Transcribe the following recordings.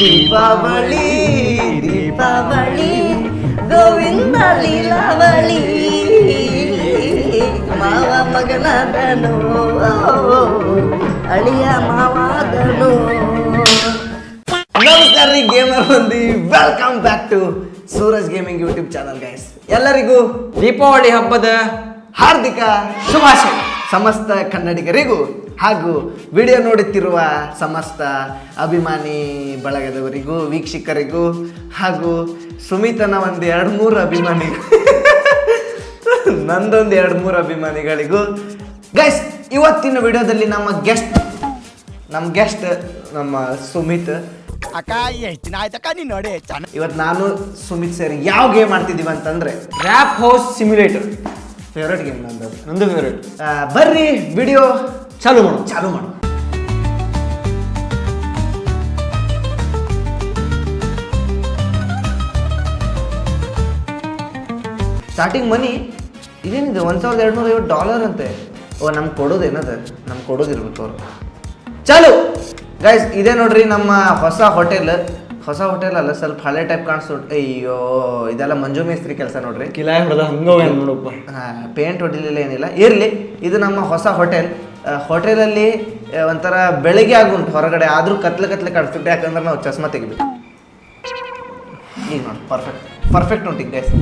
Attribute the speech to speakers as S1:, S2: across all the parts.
S1: ದೀಪಾವಳಿ ದೀಪಾವಳಿ ಗೋವಿಂದ ಲೀಲಾವಳಿ ಮಾವ ಮಗನಾದನು ಅಳಿಯ ಮಾವಾದನು. ನಮಸ್ಕಾರ ರೀ ಗೇಮರ್ ಮಂದಿ, welcome back to Suraj gaming YouTube channel guys. ಎಲ್ಲರಿಗೂ
S2: ದೀಪಾವಳಿ ಹಬ್ಬದ
S1: ಹಾರ್ದಿಕ ಶುಭಾಶಯ. ಸಮಸ್ತ ಕನ್ನಡಿಗರಿಗೂ ಹಾಗೂ ವಿಡಿಯೋ ನೋಡುತ್ತಿರುವ ಸಮಸ್ತ ಅಭಿಮಾನಿ ಬಳಗದವರಿಗೂ, ವೀಕ್ಷಕರಿಗೂ ಹಾಗೂ ಸುಮಿತನ ಒಂದು 2-3 ಅಭಿಮಾನಿಗಳು, ನಂದೊಂದು 2-3 ಅಭಿಮಾನಿಗಳಿಗೂ ಗೈಸ್, ಇವತ್ತಿನ ವಿಡಿಯೋದಲ್ಲಿ ನಮ್ಮ ಗೆಸ್ಟ್ ನಮ್ಮ ಸುಮಿತ್.
S3: ಅಕ್ಕ ಎಷ್ಟು ದಿನ ಆಯ್ತಕ್ಕ ನೀನು ನೋಡಿ.
S1: ಇವತ್ತು ನಾನು ಸುಮಿತ್ ಸೇರಿ ಯಾವ ಗೇಮ್ ಆಡ್ತಿದ್ದೀವಿ ಅಂತಂದ್ರೆ
S2: rap house simulator.
S1: Favourite game
S2: ನಂದು ಫೇವ್ರೇಟ್.
S1: ಬರ್ರಿ ವಿಡಿಯೋ
S2: ಚಾಲು ಮಾಡು.
S1: ಸ್ಟಾರ್ಟಿಂಗ್ ಮನಿ ಇದೇನಿದೆ, $1,250 ಅಂತೆ. ಓ, ನಮ್ಗೆ ಕೊಡೋದೇನದ, ನಮ್ಗೆ ಕೊಡೋದಿರ್ಬೇಕು ಅವ್ರು. ಚಾಲು ಗೈಸ್, ಇದೇ ನೋಡ್ರಿ ನಮ್ಮ ಹೊಸ ಹೋಟೆಲ್ ಅಲ್ಲ, ಸ್ವಲ್ಪ ಹಳೆ ಟೈಪ್ ಕಾಣಿಸ್ತು. ಅಯ್ಯೋ, ಇದೆಲ್ಲ ಮಂಜು ಮೇಸ್ತ್ರಿ ಕೆಲಸ ನೋಡ್ರಿ.
S2: ಕಿಲಾಯ ಹೊಡೆದ ಹಂಗೋಗ ನೋಡಪ್ಪ.
S1: ಪೇಂಟ್ ಹೊಡಿಲಿಲ್ಲ, ಏನಿಲ್ಲ, ಇರಲಿ. ಇದು ನಮ್ಮ ಹೊಸ ಹೋಟೆಲಲ್ಲಿ ಒಂಥರ ಬೆಳಗ್ಗೆ ಆಗುಂಟು ಹೊರಗಡೆ, ಆದರೂ ಕತ್ಲೆ ಕಾಣಿಸ್ತಿಟ್ಟು. ಯಾಕಂದ್ರೆ ನಾವು ಚಸ್ಮಾ ತೆಗಿಬೇಕು. ಈಗ ನೋಡಿ, ಪರ್ಫೆಕ್ಟ್ ಉಂಟು ಗೈಸ್.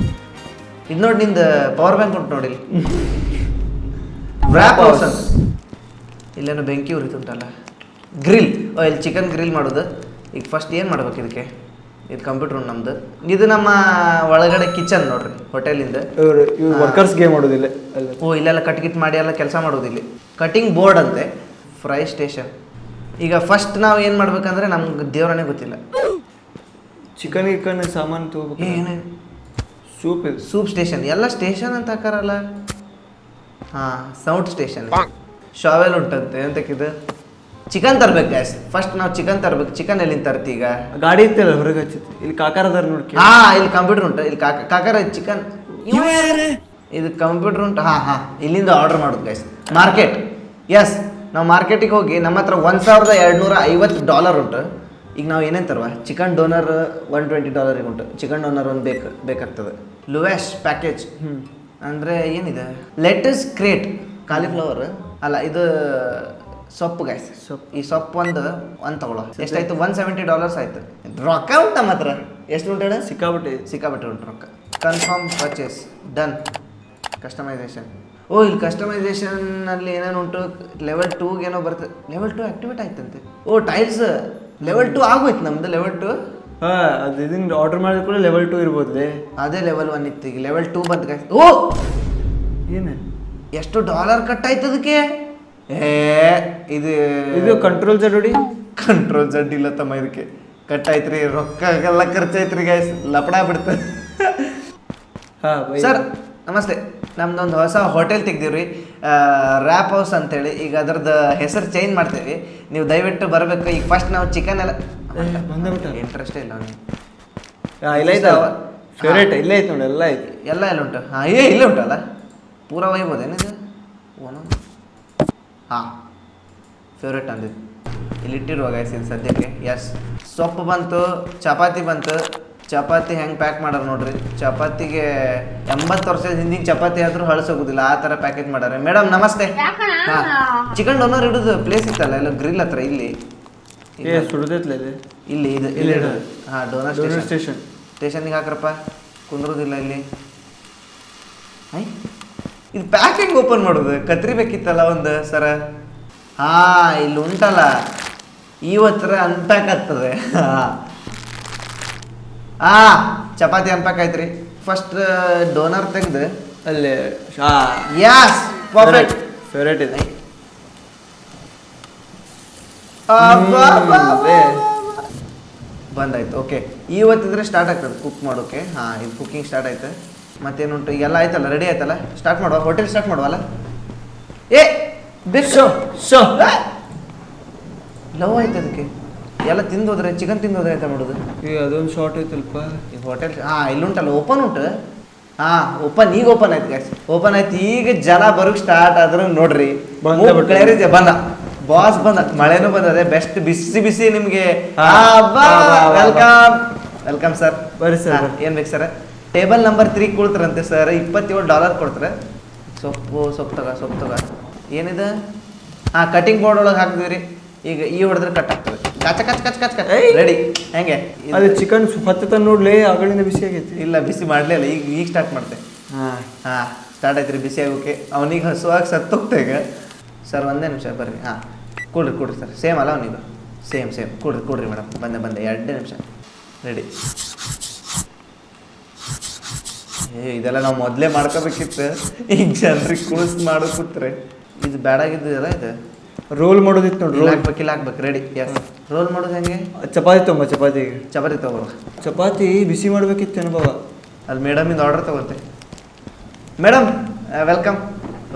S1: ಇದು ನೋಡಿ, ನಿಂದು ಪವರ್ ಬ್ಯಾಂಕ್ ಉಂಟು ನೋಡಿ. ವ್ರ್ಯಾಪ್ ಹೌಸ್ ಅಂತ ಇಲ್ಲೇನೋ ಬೆಂಕಿ ಉರಿತುಂಟಲ್ಲ. ಗ್ರಿಲ್, ಇಲ್ಲಿ ಚಿಕನ್ ಗ್ರಿಲ್ ಮಾಡೋದು. ಈಗ ಫಸ್ಟ್ ಏನು ಮಾಡ್ಬೇಕು ಇದಕ್ಕೆ? ಇದು ಕಂಪ್ಯೂಟರ್ ರೂಮ್ ನಮ್ದು. ಇದು ನಮ್ಮ ಒಳಗಡೆ ಕಿಚನ್ ನೋಡ್ರಿ ಹೋಟೆಲಿಂದ.
S2: ವರ್ಕರ್ಸ್ ಗೇಮ್ ಮಾಡೋದಿಲ್ಲ.
S1: ಓ, ಇಲ್ಲೆಲ್ಲ ಕಟ್ ಮಾಡಿ ಎಲ್ಲ ಕೆಲಸ ಮಾಡೋದಿಲ್ಲ. ಕಟಿಂಗ್ ಬೋರ್ಡ್ ಅಂತೆ. Fry station. ಈಗ ಫಸ್ಟ್ ನಾವು ಏನು ಮಾಡ್ಬೇಕಂದ್ರೆ ನಮ್ಗೆ ದೇವರನೇ ಗೊತ್ತಿಲ್ಲ.
S2: ಚಿಕನ್ ಸಾಮಾನು ತಗೋಬೇಕು.
S1: ಏನೇನು
S2: ಸೂಪ್
S1: ಸ್ಟೇಷನ್, ಎಲ್ಲ ಸ್ಟೇಷನ್ ಅಂತ ಹಾಕಾರಲ್ಲ. ಹಾಂ, ಸೌಂಡ್ ಸ್ಟೇಷನ್. ಶಾವೆಲ್ ಉಂಟಂತೆ. ಎಂತಕ್ಕಿದು? ಚಿಕನ್ ತರ್ಬೇಕು ಗ್ಯಾಸ್. ಫಸ್ಟ್ ನಾವು ಚಿಕನ್ ತರ್ಬೇಕು. ಚಿಕನ್ ಎಲ್ಲಿಂದ ತರ್ತಿ? ಈಗ
S2: ಗಾಡಿ ಇತ್ತಲ್ಲ ಹೊರಗೆ ಹಚ್ಚತಿ. ಇಲ್ಲಿ ಕಾಕಾರದಾರ ನೋಡಿ.
S1: ಇಲ್ಲಿ ಕಂಪ್ಯೂಟರ್ ಉಂಟು. ಇಲ್ಲಿ ಕಾಕಾರ ಚಿಕನ್. ಇದು ಕಂಪ್ಯೂಟರ್ ಉಂಟು. ಹಾಂ, ಇಲ್ಲಿಂದ ಆರ್ಡರ್ ಮಾಡೋದು ಗ್ಯಾಸ್. ಮಾರ್ಕೆಟ್. ಎಸ್, ನಾವು ಮಾರ್ಕೆಟಿಗೆ ಹೋಗಿ ನಮ್ಮ ಹತ್ರ $1,250 ಉಂಟು. ಈಗ ನಾವು ಏನೇನು ತರುವ? ಚಿಕನ್ ಡೋನರ್ $120 ಉಂಟು. ಚಿಕನ್ ಡೋನರ್ ಒಂದು ಬೇಕಾಗ್ತದೆ. ಲುವೆಶ್ ಪ್ಯಾಕೇಜ್ ಅಂದರೆ ಏನಿದೆ? ಲೆಟಸ್ ಕ್ರೇಟ್ ಕಾಲಿಫ್ಲವರ್ ಅಲ್ಲ, ಇದು ಸೊಪ್ಪು ಗಾಯ್ಸ್. ಈ ಸೊಪ್ಪು ಒಂದು ತಗೊಳ್ಳೋ. ಎಷ್ಟಾಯ್ತು? $170 ಆಯ್ತು. ರೊಕ್ಕ ಉಂಟು ನಮ್ಮ ಹತ್ರ. ಎಷ್ಟು ಉಂಟು ಹೇಳ? ಸಿಕ್ಕಾಬಿಟ್ಟೆ ಉಂಟು ರೊಕ್ಕ. Confirm purchase done. ಕಸ್ಟಮೈಸೇಷನ್. ಓ, ಇಲ್ಲಿ ಕಸ್ಟಮೈಸೇಷನ್ನಲ್ಲಿ ಏನೇನು ಉಂಟು? ಲೆವೆಲ್ 2ಗೆ ಏನೋ ಬರ್ತದೆ. ಲೆವೆಲ್ 2 ಆಕ್ಟಿವೇಟ್ ಆಯ್ತಂತೆ. ಓ, ಟೈಲ್ಸ್ ಲೆವೆಲ್ 2 ಆಗೋಯ್ತು ನಮ್ದು. ಲೆವೆಲ್ 2
S2: ಅದು ಇದನ್ನ ಆರ್ಡರ್ ಮಾಡಿದ ಕೂಡ ಲೆವೆಲ್ 2 ಇರ್ಬೋದು. ಅದೇ
S1: ಲೆವೆಲ್ 1 ಇತ್ತು. ಈಗ ಲೆವೆಲ್ 2 ಬಂತು ಗಾಯ್ಸ್. ಓ,
S2: ಏನು
S1: ಎಷ್ಟು $? ಕಟ್ ಆಯ್ತು ಅದಕ್ಕೆ?
S2: ಇದು ಕಂಟ್ರೋಲ್ Z ನೋಡಿ.
S1: ಕಂಟ್ರೋಲ್ Z ಇಲ್ಲ ತಮ್ಮ, ಇದಕ್ಕೆ ಕಟ್ ಆಯ್ತ್ರಿ. ರೊಕ್ಕ ಎಲ್ಲ ಖರ್ಚಾಯ್ತ್ರಿ ಗೈಸ್. ಲಪಡ ಬಿಡ್ತದೆ. ಸರ್ ನಮಸ್ತೆ. ನಮ್ದೊಂದು ಹೊಸ ಹೋಟೆಲ್ ತೆಗ್ದೀವ್ರಿ, ರ್ಯಾಪ್ ಹೌಸ್ ಅಂತೇಳಿ. ಈಗ ಅದ್ರದ್ದು ಹೆಸರು ಚೇಂಜ್ ಮಾಡ್ತೇವೆ. ನೀವು ದಯವಿಟ್ಟು ಬರಬೇಕು. ಈಗ ಫಸ್ಟ್ ನಾವು ಚಿಕನ್ ಎಲ್ಲ ಇಂಟ್ರೆಸ್ಟೇ ಇಲ್ಲ
S2: ಫೇವ್ರೇಟ್. ಇಲ್ಲೇ ಐತೆ ನೋಡಿ, ಎಲ್ಲ ಐತೆ.
S1: ಎಲ್ಲ ಉಂಟು. ಹಾಂ, ಇಲ್ಲೇ ಉಂಟಲ್ಲ. ಪೂರ ಒಯ್ಬೋದೇನಿದು? ಹಾಂ, ಫೇವ್ರೇಟ್ ಅಂದಿದ್ದು ಇಲ್ಲಿಟ್ಟಿರುವ ಗೈಸ್ ಇದು ಸದ್ಯಕ್ಕೆ. ಎಸ್, ಸೊಪ್ಪು ಬಂತು, ಚಪಾತಿ ಬಂತು. ಚಪಾತಿ ಹೆಂಗೆ ಪ್ಯಾಕ್ ಮಾಡೋರು ನೋಡ್ರಿ. ಚಪಾತಿಗೆ 80 ವರ್ಷದ ಹಿಂದಿನ ಚಪಾತಿ ಆದರೂ ಹಳಸೋಗೋದಿಲ್ಲ, ಆ ಥರ ಪ್ಯಾಕೇಜ್ ಮಾಡಾರೆ. ಮೇಡಮ್ ನಮಸ್ತೆ. ಹಾಂ, ಚಿಕನ್ ಡೋನರ್ ಇಡೋದು ಪ್ಲೇಸ್ ಇತ್ತಲ್ಲ ಎಲ್ಲ ಗ್ರಿಲ್ ಹತ್ರ. ಇಲ್ಲಿ ಇಲ್ಲಿ ಹಾಂ, ಡೋನರ್ ಸ್ಟೇಷನ್ಗೆ ಹಾಕ್ರಪ್ಪ. ಕುಂದ್ರೋದಿಲ್ಲ ಇಲ್ಲಿ. ಇದು ಪ್ಯಾಕಿಂಗ್ ಓಪನ್ ಮಾಡೋದು ಕತ್ರಿ ಬೇಕಿತ್ತಲ್ಲ ಒಂದು ಸರ. ಹಾಂ, ಇಲ್ಲಿ ಉಂಟಲ್ಲ, ಇವತ್ತರ ಅನ್ಪ್ಯಾಕ್ ಆಗ್ತದೆ. ಚಪಾತಿ ಅನ್ಪ್ಯಾಕ್ ಆಯ್ತು ರೀ. ಫಸ್ಟ್ ಡೋನರ್ ತೆಗೆದು
S2: ಅಲ್ಲೇ.
S1: As, perfect.
S2: ಫೇವ್ರೇಟ್ ಇದೆ.
S1: ಬಂದಾಯ್ತು. ಓಕೆ, ಇವತ್ತಿದ್ರೆ ಸ್ಟಾರ್ಟ್ ಆಗ್ತದೆ ಕುಕ್ ಮಾಡೋಕೆ. ಹಾಂ, ಇದು ಕುಕ್ಕಿಂಗ್ ಸ್ಟಾರ್ಟ್ ಆಯ್ತು. ಮತ್ತೇನುಂಟು? ಎಲ್ಲ ಆಯ್ತಲ್ಲ, ರೆಡಿ ಆಯ್ತಲ್ಲ, ಸ್ಟಾರ್ಟ್ ಮಾಡುವ. Hotel start ಮಾಡುವಲ್ಲ. ಲವ್ ಆಯ್ತು ಅದಕ್ಕೆ. ಎಲ್ಲ ತಿಂದೋದ್ರೆ, ಚಿಕನ್ ತಿಂದೋದ್ರೆ ಆಯ್ತಾ ಮಾಡೋದು.
S2: ಈಗ ಅದೊಂದು ಶಾರ್ಟ್ ಐತಲ್ಪ
S1: ಈ ಹೋಟೆಲ್. ಹಾಂ, ಇಲ್ಲುಂಟಲ್ಲ, ಓಪನ್ ಉಂಟು. ಹಾಂ, ಈಗ ಓಪನ್ ಆಯ್ತು ಗ್ಯಾಸ್. ಓಪನ್ ಆಯ್ತು. ಈಗ ಜನ ಬರೋಕ್ಕೆ ಸ್ಟಾರ್ಟ್ ಆದ್ರೂ ನೋಡ್ರಿ. ಬಂದ ಬಾಸ್ ಬಂದ, ಮಳೆನೂ ಬಂದದೆ. ಬೆಸ್ಟ್ ಬಿಸಿ ಬಿಸಿ ನಿಮ್ಗೆ.
S2: ಬಾ.
S1: Welcome welcome sir.
S2: ಬರ್ರಿ ಸರ್.
S1: ಏನ್ ಬೇಕು ಸರ್? ಟೇಬಲ್ ನಂಬರ್ 3 ಕೊಡ್ತಾರಂತೆ ಸರ್. $27 ಕೊಡ್ತಾರೆ. ಸೊಪ್ಪು ತಗ. ಏನಿದೆ? ಕಟಿಂಗ್ ಬೋರ್ಡ್ ಒಳಗೆ ಹಾಕ್ದಿವ್ರಿ. ಈಗ ಈ ಹೊಡೆದ್ರೆ ಕಟ್ ಆಗ್ತದೆ. ಕಚ್ ರೆಡಿ. ಹೆಂಗೆ
S2: ಅದು ಚಿಕನ್ ಹೊತ್ತ ನೋಡ್ಲಿ, ಆಗಳಿಂದ ಬಿಸಿ ಆಗೈತಿ.
S1: ಇಲ್ಲ, ಬಿಸಿ ಮಾಡ್ಲಿಲ್ಲ, ಈಗ ಸ್ಟಾರ್ಟ್ ಮಾಡ್ತೆ. ಸ್ಟಾರ್ಟ್ ಆಯ್ತು ರೀ ಬಿಸಿ ಆಗೋಕೆ. ಅವನಿಗೆ ಹಸುವಾಗಿ ಸತ್ತೋಗ್ತಾ ಈಗ. ಸರ್ ಒಂದೇ ನಿಮಿಷ ಬರ್ರಿ. ಕೊಡ್ರಿ ಸರ್. ಸೇಮ್ ಅಲ್ಲ ಅವನಿಗೆ? ಸೇಮ್ ಕೊಡ್ರಿ ಮೇಡಮ್. ಬಂದೆ 2 ನಿಮಿಷ. ರೆಡಿ. ಇದೆಲ್ಲ ನಾವು ಮೊದಲೇ ಮಾಡ್ಕೋಬೇಕಿತ್ತು. ಈಗ ಜನರಿಗೆ ಕುಳಿಸ್ ಮಾಡೋ ಕೂತ್ರೆ ಇದು ಬೇಡಾಗಿದ್ದಲ್ಲ. ಇದು
S2: ರೋಲ್ ಮಾಡೋದಿತ್ತು ನೋಡಿ.
S1: ಇಲ್ಲ ಹಾಕ್ಬೇಕು. ರೆಡಿ. ಎಸ್. ರೋಲ್ ಮಾಡೋದು ಹೆಂಗೆ?
S2: ಚಪಾತಿ
S1: ತಗೋ.
S2: ಚಪಾತಿ ಬಿಸಿ ಮಾಡ್ಬೇಕಿತ್ತು ಅನುಭವ.
S1: ಅಲ್ಲಿ ಮೇಡಮಿಂದ ಆರ್ಡರ್ ತಗೋತೆ. Madam welcome.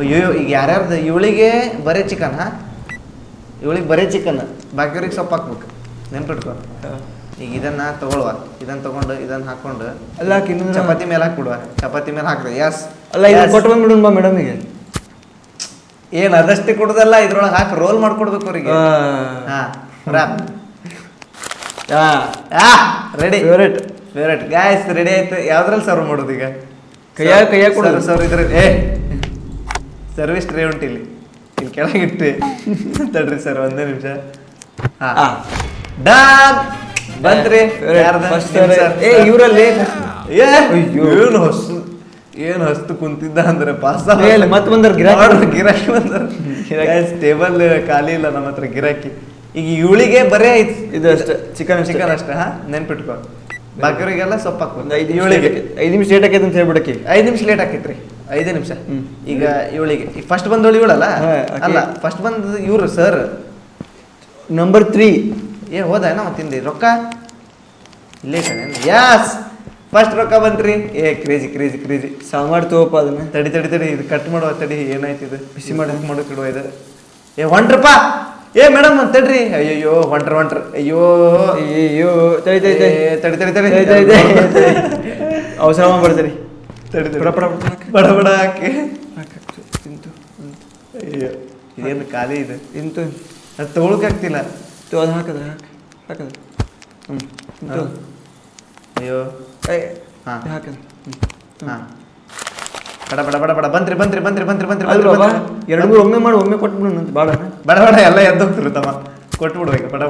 S1: ಅಯ್ಯೋ, ಈಗ ಯಾರ್ಯಾರ್ದು? ಇವಳಿಗೆ ಬರೀ ಚಿಕನ್. ಇವಳಿಗೆ ಬರೀ ಚಿಕನ್, ಬಾಕಿಯವ್ರಿಗೆ ಸೊಪ್ಪು ಹಾಕ್ಬೇಕು. ನೆನ್ಪಿಟ್ಕೊ. ಈಗ ಇದನ್ನ ತಗೊಳ್ಳುವ. ಇದನ್ನ ತಗೊಂಡು ಇದನ್ನ ಹಾಕೊಂಡು
S2: ಅಲ್ಲ
S1: ಚಪಾತಿ ಮೇಲೆ ಹಾಕ್ಬಿಡುವ. ಚಪಾತಿ ಮೇಲೆ ಹಾಕ್ದೆ. ಎಸ್.
S2: ಅಲ್ಲ, ಇದು ಕೊಟ್ಟು ಬಂದ್ಬಿಡು ಬಾ ಮೇಡಮಿಗೆ.
S1: ಏನು ಅದಷ್ಟೇ ಕೊಡೋದಲ್ಲ, ಇದ್ರೊಳಗೆ ಹಾಕಿ ರೋಲ್ ಮಾಡ್ಕೊಡ್ಬೇಕು ಅವ್ರಿಗೆ. ರೆಡಿ. Favourite guys. ರೆಡಿ ಆಯ್ತು. ಯಾವ್ದ್ರಲ್ಲಿ ಸರ್ವ್ ಮಾಡೋದು ಈಗ?
S2: ಕೈಯಾಗ ಕೊಡೋದು
S1: ಸರ್. ಇದ್ರ ಸರ್ವಿಸ್ ಟ್ರೇ ಉಂಟು ಇಲ್ಲಿ ಕೆಳಗಿಟ್ಟು. ತಡ್ರಿ ಸರ್, ಒಂದೇ ನಿಮಿಷ. ಡನ್. ಬಂತ್ರಿ.
S2: ಇವರಲ್ಲಿ
S1: ಏನು ಹಸ್ತು ಕುಂತಿದ್ದ ಅಂದ್ರೆ ಪಾಸ್
S2: ಮತ್ತೆ ಬಂದ್ರ
S1: ಗಿರಾಕಿ ಬಂದ್ರ. ಟೇಬಲ್ ಖಾಲಿ ಇಲ್ಲ ನಮ್ಮ ಹತ್ರ ಗಿರಾಕಿ. ಈಗ ಇವಳಿಗೆ ಬರೇ ಐತಿ
S2: ಇದು ಅಷ್ಟೇ, ಚಿಕನ್
S1: ಅಷ್ಟೇ. ನೆನ್ಪಿಟ್ಕೊ. ಬಾಕಿಯವರಿಗೆಲ್ಲ ಸೊಪ್ಪು ಹಾಕ್ಬೋದು.
S2: ಇವಳಿಗೆ 5 ನಿಮಿಷ ಲೇಟ್ ಆಕೈತೆ ಅಂತ ಹೇಳ್ಬಿಡಕ್ಕೆ.
S1: 5 ನಿಮಿಷ ಲೇಟ್ ಆಕೈತ್ರಿ. 5 ನಿಮಿಷ. ಈಗ ಇವಳಿಗೆ ಫಸ್ಟ್ ಬಂದವಳು ಇವಳಲ್ಲ? ಅಲ್ಲ, ಫಸ್ಟ್ ಬಂದ ಇವ್ರು ಸರ್.
S2: ನಂಬರ್ 3
S1: ಹೋದ ನಾವು ತಿಂದಿ ರೊಕ್ಕ ಇಲ್ಲೇ ಕಣೆ. ಯಾಸ್, ಫಸ್ಟ್ ರೊಕ್ಕ ಬಂತ್ರಿ. ಕ್ರೇಜಿ
S2: ಸಾಮಾರ್ ತಗೋಪ್ಪ ಅದನ್ನ.
S1: ತಡಿ ಇದು ಕಟ್ ಮಾಡುವ. ತಡಿ, ಏನಾಯ್ತು ಇದು? ಬಿಸಿ ಮಾಡೋಕಿಡುವ ಇದು. ಹೊಂಟ್ರಪ್ಪ. ಮೇಡಮ್ ತಡ್ರಿ. ಅಯ್ಯೋ ಹೊಂಟ್ರ. ಅಯ್ಯೋ ತಡಿ
S2: ಅವಸರ ಮಾಡ್ಬಾರ್ದ್ರಿ.
S1: ಬಡ ಹಾಕಿ ಅಯ್ಯೋ, ಇದೇನು ಖಾಲಿ ಇದೆ.
S2: ಇಂತು
S1: ಅದು ತಗೊಳಕಾಗ್ತಿಲ್ಲ.
S2: ಅದು ಹಾಕದ.
S1: ಅಯ್ಯೋ
S2: ಹಾಕದ.
S1: ಬಡ ಬಂತ್ರಿ.
S2: 2-3 ಒಮ್ಮೆ ಮಾಡಿ ಒಮ್ಮೆ ಕೊಟ್ಬಿಡು.
S1: ಬಡ ಎಲ್ಲ ಎದ್ದೋಗ್ತಿರು ತಮ್ಮ. ಕೊಟ್ಬಿಡು ಈಗ ಬಡ.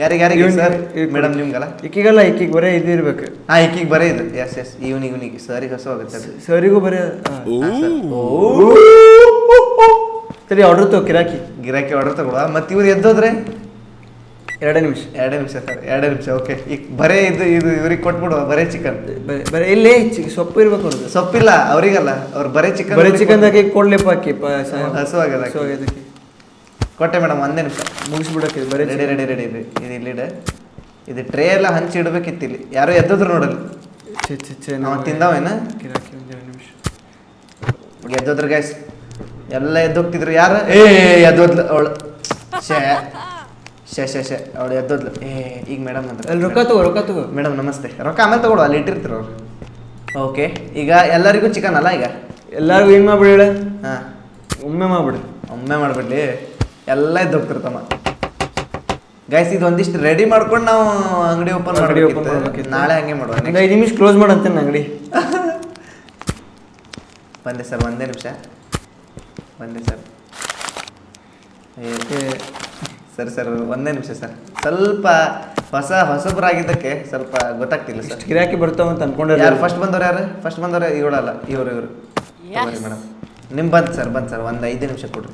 S1: ಯಾರಿಗೆ ಸರ್? ಮೇಡಮ್ ನಿಮ್ಗಲ್ಲ?
S2: ಈಕಿಗಲ್ಲ, ಈಕಿಗೆ ಬರೇ ಇದು ಇರ್ಬೇಕು.
S1: ಈಕಿಗೆ ಬರೇ ಇದು. ಎಸ್ ಇವನಿಗೆ ಸರಿಗೆ ಹಸು ಆಗುತ್ತೆ.
S2: ಸರಿಗೂ ಬರೇ ಸರಿ. ಆರ್ಡರ್ ತಗೋ. ಗಿರಾಕಿ
S1: ಆರ್ಡರ್ ತಗೊಳ್ಳುವ. ಮತ್ತೆ ಇವ್ರು ಎದ್ದೋದ್ರೆ
S2: 2 ನಿಮಿಷ
S1: ಸರ್. 2 ನಿಮಿಷ. ಓಕೆ. ಈಗ ಬರೇ ಇದು ಇವ್ರಿಗೆ ಕೊಟ್ಬಿಡುವ. ಬರೇ ಚಿಕನ್.
S2: ಬರೇ ಇಲ್ಲಿ ಸೊಪ್ಪು ಇರ್ಬೇಕು. ಅವ್ರದ್ದು
S1: ಸೊಪ್ಪಿಲ್ಲ ಅವ್ರಿಗಲ್ಲ. ಅವ್ರು ಬರೇ
S2: ಚಿಕನ್ ಹಾಕಿ ಕೊಡ್ಲಿಪ್ಪ ಹಾಕಿ.
S1: ಹಸು ಆಗದ ಕೊಟ್ಟೆ ಮೇಡಮ್. 1 ನಿಮಿಷ
S2: ಮುಗಿಸ್ಬಿಡಕ್ಕೆ. ಬರೀ
S1: ರೆಡಿ. ಇದು ಇಲ್ಲಿಡ. ಇದು ಟ್ರೇ ಎಲ್ಲ ಹಂಚಿ ಇಡ್ಬೇಕಿತ್ತು. ಇಲ್ಲಿ ಯಾರೋ ಎದ್ದದ್ರು ನೋಡಲ್ಲ. ನಾವು ತಿಂದವೇನ?
S2: ಗಿರಾಕಿ 2 ನಿಮಿಷ
S1: ಎದ್ದೋದ್ರ ಗೈಸ್. ಎಲ್ಲ ಎದ್ದೋಗ್ತಿದ್ರು. ಯಾರು? ಎದ್ದೋದ್ಲು ಅವಳು. ಅವಳು ಎದ್ದೋದ್ಲು. ಈಗ ಮೇಡಮ್ ಅಂತ.
S2: ಅಲ್ಲಿ ರೊಕ್ಕ ತಗೋ.
S1: ಮೇಡಮ್ ನಮಸ್ತೆ. ರೊಕ್ಕ ಆಮೇಲೆ ತಗೊಳು, ಅಲ್ಲಿ ಇಟ್ಟಿರ್ತೀರ ಅವ್ರು. ಓಕೆ. ಈಗ ಎಲ್ಲರಿಗೂ ಚಿಕನ್ ಅಲ್ಲ? ಈಗ
S2: ಎಲ್ಲರಿಗೂ ಏನು ಮಾಡ್ಬಿಡಿ. ಒಮ್ಮೆ
S1: ಮಾಡ್ಬಿಡ್ಲಿ. ಎಲ್ಲ ಎದ್ದೋಗ್ತಿರ್ತಮ್ಮ ಗೈಸ್. ಇದು ಒಂದಿಷ್ಟು ರೆಡಿ ಮಾಡ್ಕೊಂಡು ನಾವು ಅಂಗಡಿ ಓಪನ್ ಮಾಡ್ಬೇಕು. ನಾಳೆ ಹಂಗೆ ಮಾಡುವ.
S2: 5 ನಿಮಿಷ ಕ್ಲೋಸ್ ಮಾಡಂತೇನೆ ಅಂಗಡಿ.
S1: ಬಂದೆ ಸರ್. 1 ನಿಮಿಷ. ಸರ್ 1 ನಿಮಿಷ ಸರ್. ಸ್ವಲ್ಪ ಹೊಸಬ್ರಾಗಿದ್ದಕ್ಕೆ ಸ್ವಲ್ಪ ಗೊತ್ತಾಗ್ತಿಲ್ಲ ಸರ್.
S2: ಗಿರಾಕಿ ಬರ್ತಾವಂತ ಅನ್ಕೊಂಡ್ರೆ.
S1: ಯಾರು ಫಸ್ಟ್ ಬಂದವ್ರು? ಇವಳಲ್ಲ, ಇವರು ಮೇಡಮ್. ನಿಮ್ ಬಂತು ಸರ್. ಒಂದು 5 ನಿಮಿಷ ಕೊಡ್ರಿ.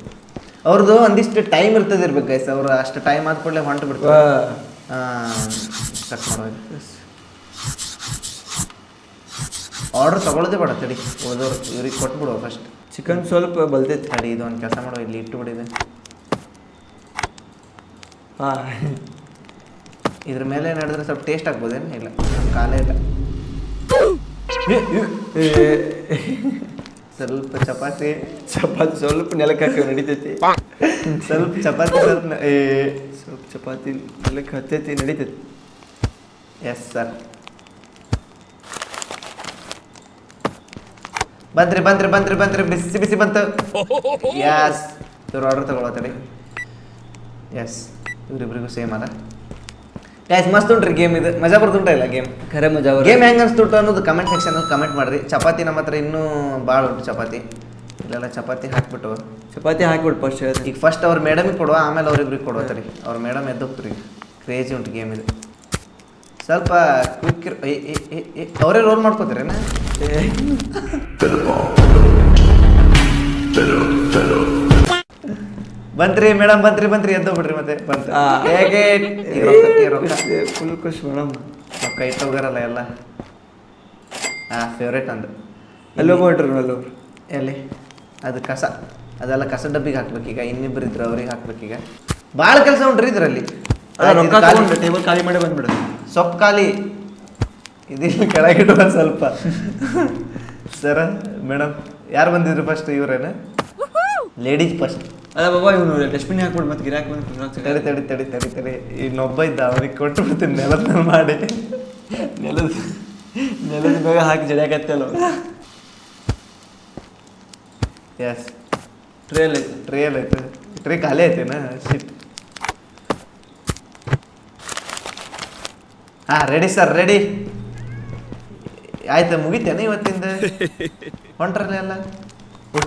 S1: ಅವ್ರದ್ದು ಒಂದಿಷ್ಟು ಟೈಮ್ ಇರ್ಬೇಕು ಗೈಸ್. ಅವ್ರು ಅಷ್ಟು ಟೈಮ್ ಆದ ಕೂಡಲೇ ಹೊಂಟು ಬಿಡ್ತಾರೆ. ಕಟ್ ಮಾಡೋ. ಆರ್ಡರ್ ತಗೊಳ್ಳೋದೇ ಬೇಡ. ತಡಿ, ಉಳಿದವ್ರು ಇವ್ರಿಗೆ ಕೊಟ್ಬಿಡುವ ಫಸ್ಟ್.
S2: ಚಿಕನ್ ಸ್ವಲ್ಪ ಬಲ್ತೈತಿ.
S1: ತಡಿ, ಇದು ಒಂದು ಕೆಲಸ ಮಾಡುವ. ಇಲ್ಲಿ ಇಟ್ಟು ಬಿಡಿದೆ. ಇದ್ರ ಮೇಲೆ ನಡೆದ್ರೆ ಸ್ವಲ್ಪ ಟೇಸ್ಟ್ ಆಗ್ಬೋದೇನು? ಇಲ್ಲ, ಕಾಲೇ ಇಲ್ಲ. ಸ್ವಲ್ಪ ಚಪಾತಿ
S2: ಸ್ವಲ್ಪ ನೆಲಕ್ಕೆ ಹಾಕಿ ನಡಿತೈತಿ.
S1: ಸ್ವಲ್ಪ
S2: ಚಪಾತಿ ನೆಲಕ್ಕೆ ಹತ್ತೈತಿ, ನಡಿತೈತಿ.
S1: Yes sir. ಬಂತ್ರಿ ಬಿಸಿ ಬಂತು. ಯಾಸ್ ಇವ್ರು ಆರ್ಡರ್ ತಗೊಳತ್ತೀರಿ. ಎಸ್ ಇವ್ರಿಬ್ರಿಗೂ ಸೇಮ್ ಅಲ್ಲ ಗೈಸ್ ಮಸ್ತ್ ಉಂಟ್ರಿ ಗೇಮ್ ಇದು ಮಜಾ ಬರ್ತುಂಟ ಇಲ್ಲ ಗೇಮ್
S2: ಖರೆ ಮಜಾ
S1: ಗೇಮ್ ಹೆಂಗೆ ಅನ್ಸ್ತುಂಟು ಅನ್ನೋದು ಕಮೆಂಟ್ ಸೆಕ್ಷನಲ್ಲಿ ಕಮೆಂಟ್ ಮಾಡಿರಿ ಚಪಾತಿ ನಮ್ಮ ಹತ್ರ ಇನ್ನೂ ಭಾಳ ಉಂಟು ಚಪಾತಿ ಇಲ್ಲೆಲ್ಲ ಚಪಾತಿ ಹಾಕ್ಬಿಟ್ಟು
S2: ಚಪಾತಿ ಹಾಕ್ಬಿಟ್ಟು ಫಸ್ಟ್ ಹೇಳ್ತೀನಿ
S1: ಈಗ ಫಸ್ಟ್ ಅವ್ರ ಮೇಡಮಿಗೆ ಕೊಡುವ ಆಮೇಲೆ ಅವ್ರಿಬ್ರಿಗೆ ಕೊಡುವ ತಡಿ ಅವ್ರ ಮೇಡಮ್ ಎದ್ದೋಗ್ತೀರಿ ಕ್ರೇಜಿ ಉಂಟು ಗೇಮ್ ಇದು ಸ್ವಲ್ಪ ಕ್ವಿಕ್ ಅವರೇ ರೋಲ್ ಮಾಡ್ಕೋತೀರೇನ ಬಂತ್ರಿ ಮೇಡಮ್ ಬಂತ್ರಿ ಎದ್ದೋಗ್ಬಿಡ್ರಿ ಮತ್ತೆ ಬಂತು ಹೇಗೆ
S2: ಫುಲ್ ಖುಷಿ ಮೇಡಮ್
S1: ರೊಕ್ಕ ಇಟ್ಟೋಗಾರಲ್ಲ ಎಲ್ಲ ಫೇವ್ರೇಟ್ ಅಂದು
S2: ಅಲ್ಲಿ ಹೋಗ್ಬಿಟ್ರಿ ಅಲ್ಲೋಗ್ರಿ
S1: ಎಲ್ಲಿ ಅದು ಕಸ ಅದೆಲ್ಲ ಕಸ ಡಬ್ಬಿಗೆ ಹಾಕ್ಬೇಕೀಗ ಇನ್ನಿಬ್ಬರು ಇದ್ರು ಅವ್ರಿಗೆ ಹಾಕ್ಬೇಕೀಗ ಭಾಳ ಕೆಲಸ ಉಂಟ್ರಿ ಇದರಲ್ಲಿ
S2: ರೊಕ್ಕ ತಗೊಂಡು ಟೇಬಲ್ ಖಾಲಿ ಮಾಡಿ ಬಂದ್ಬಿಡು
S1: ಸೊಪ್ಪು ಖಾಲಿ ಇದಿಲ್ಲ ಕೆಳಗಿಡುವ ಸ್ವಲ್ಪ ಸರ ಮೇಡಮ್ ಯಾರು ಬಂದಿದ್ರು ಫಸ್ಟ್ ಇವರೇನ ಲೇಡೀಸ್ ಫಸ್ಟ್
S2: ಅಲ್ಲ ಬಾಬಾ ಇವನು ಡಸ್ಟ್ಬಿನ್ ಹಾಕ್ಬಿಡು ಮತ್ತೆ ಗಿರಾಕಿ ಬಂದು
S1: ತಡಿ ಇನ್ನೊಬ್ಬ ಇದ್ದ ಅವ್ರಿಗೆ ಕೊಟ್ಟು ಬಿಡ್ತೀನಿ ನೆಲದ ಮಾಡಿ
S2: ನೆಲದ ಬೇಗ ಹಾಕಿ ಜಡಿಯಾಕತ್ತಲ್ಲ
S1: ಎಸ್
S2: ಟ್ರೇಲ್ ಐತೆ
S1: ಟ್ರೇ ಖಾಲಿ ಐತೇನ ಶಿಟ್ ರೆಡಿ ಸರ್ ರೆಡಿ ಆಯ್ತು ಮುಗಿತೇನ ಇವತ್ತಿಂದ ಹೊಂಟ್ರಲ್ಲ ಎಲ್ಲ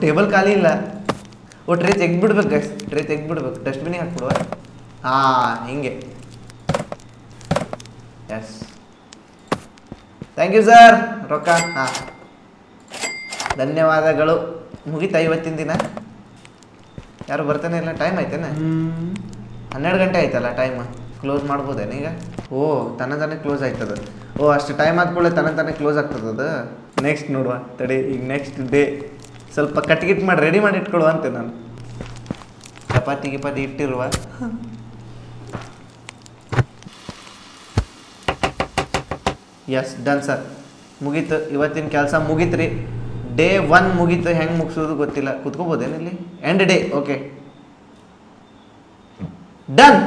S1: ಟೇಬಲ್ ಖಾಲಿ ಇಲ್ಲ ಟ್ರೇ ತೆಗ್ಬಿಡ್ಬೇಕು ಗೈಸ್ ಟ್ರೇ ತೆಗ್ಬಿಡ್ಬೇಕು ಡಸ್ಟ್ಬಿನಿಗೆ ಹಾಕ್ಬಿಡುವ ಹಿಂಗೆ ಎಸ್ ಥ್ಯಾಂಕ್ ಯು ಸರ್ ರೊಕ್ಕ ಧನ್ಯವಾದಗಳು ಮುಗಿತಾ ಇವತ್ತಿನ ದಿನ ಯಾರು ಬರ್ತಾನೆ ಇಲ್ಲ ಟೈಮ್ ಆಯ್ತೇನ 12 ಗಂಟೆ ಆಯ್ತಲ್ಲ ಟೈಮ್ ಕ್ಲೋಸ್ ಮಾಡ್ಬೋದೇನ ಈಗ ತಾನೇ ಕ್ಲೋಸ್ ಆಯ್ತದ ಅಷ್ಟು ಟೈಮ್ ಆದ್ಕೊಳ್ಳೆ ತಾನೇ ಕ್ಲೋಸ್ ಆಗ್ತದ ನೆಕ್ಸ್ಟ್ ನೋಡುವ ತಡಿ ಈಗ ನೆಕ್ಸ್ಟ್ ಡೇ ಸ್ವಲ್ಪ ಕಟ್ಗಿಟ್ ಮಾಡಿ ರೆಡಿ ಮಾಡಿ ಇಟ್ಕೊಳ್ಳುವ ಅಂತೆ ನಾನು ಚಪಾತಿ ಗಿಪಾತಿ ಇಟ್ಟಿರುವ ಎಸ್ ಡನ್ ಸರ್ ಮುಗೀತು ಇವತ್ತಿನ ಕೆಲಸ ಮುಗೀತ್ರಿ ಡೇ 1 ಮುಗೀತು ಹೆಂಗೆ ಮುಗಿಸೋದು ಗೊತ್ತಿಲ್ಲ ಕುತ್ಕೋಬೋದೇನು ಇಲ್ಲಿ ಎಂಡ್ ಡೇ ಓಕೆ ಡನ್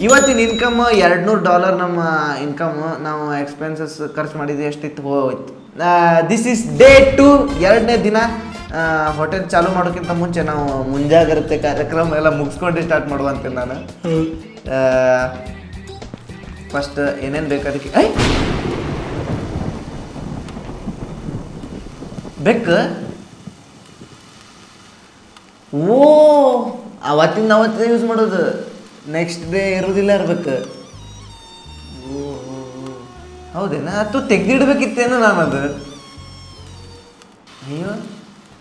S1: ಇವತ್ತಿನ ಇನ್ಕಮ್ $200 ನಮ್ಮ ಇನ್ಕಮ್ ನಾವು ಎಕ್ಸ್ಪೆನ್ಸಸ್ ಖರ್ಚು ಮಾಡಿದ್ವಿ ಎಷ್ಟಿತ್ತು ಹೋಯ್ತು ದಿಸ್ ಈಸ್ ಡೇ 2 2ನೇ ದಿನ ಹೋಟೆಲ್ ಚಾಲೂ ಮಾಡೋಕ್ಕಿಂತ ಮುಂಚೆ ನಾವು ಮುಂಜಾಗ್ರತೆ ಕಾರ್ಯಕ್ರಮ ಎಲ್ಲ ಮುಗಿಸ್ಕೊಂಡು ಸ್ಟಾರ್ಟ್ ಮಾಡುವಂತೆ ನಾನು ಫಸ್ಟ್ ಏನೇನು ಬೇಕಾದಕ್ಕೆ ಬೆಕ್ಕ ಅವತ್ತೇ ಯೂಸ್ ಮಾಡೋದು ನೆಕ್ಸ್ಟ್ ಡೇ ಇರೋದಿಲ್ಲ ಇರ್ಬೇಕು ಹೌದೇನಾ ಅಥವಾ ತೆಗ್ದಿಡ್ಬೇಕಿತ್ತೇನೋ ನಾನು ಅದು ಅಯ್ಯೋ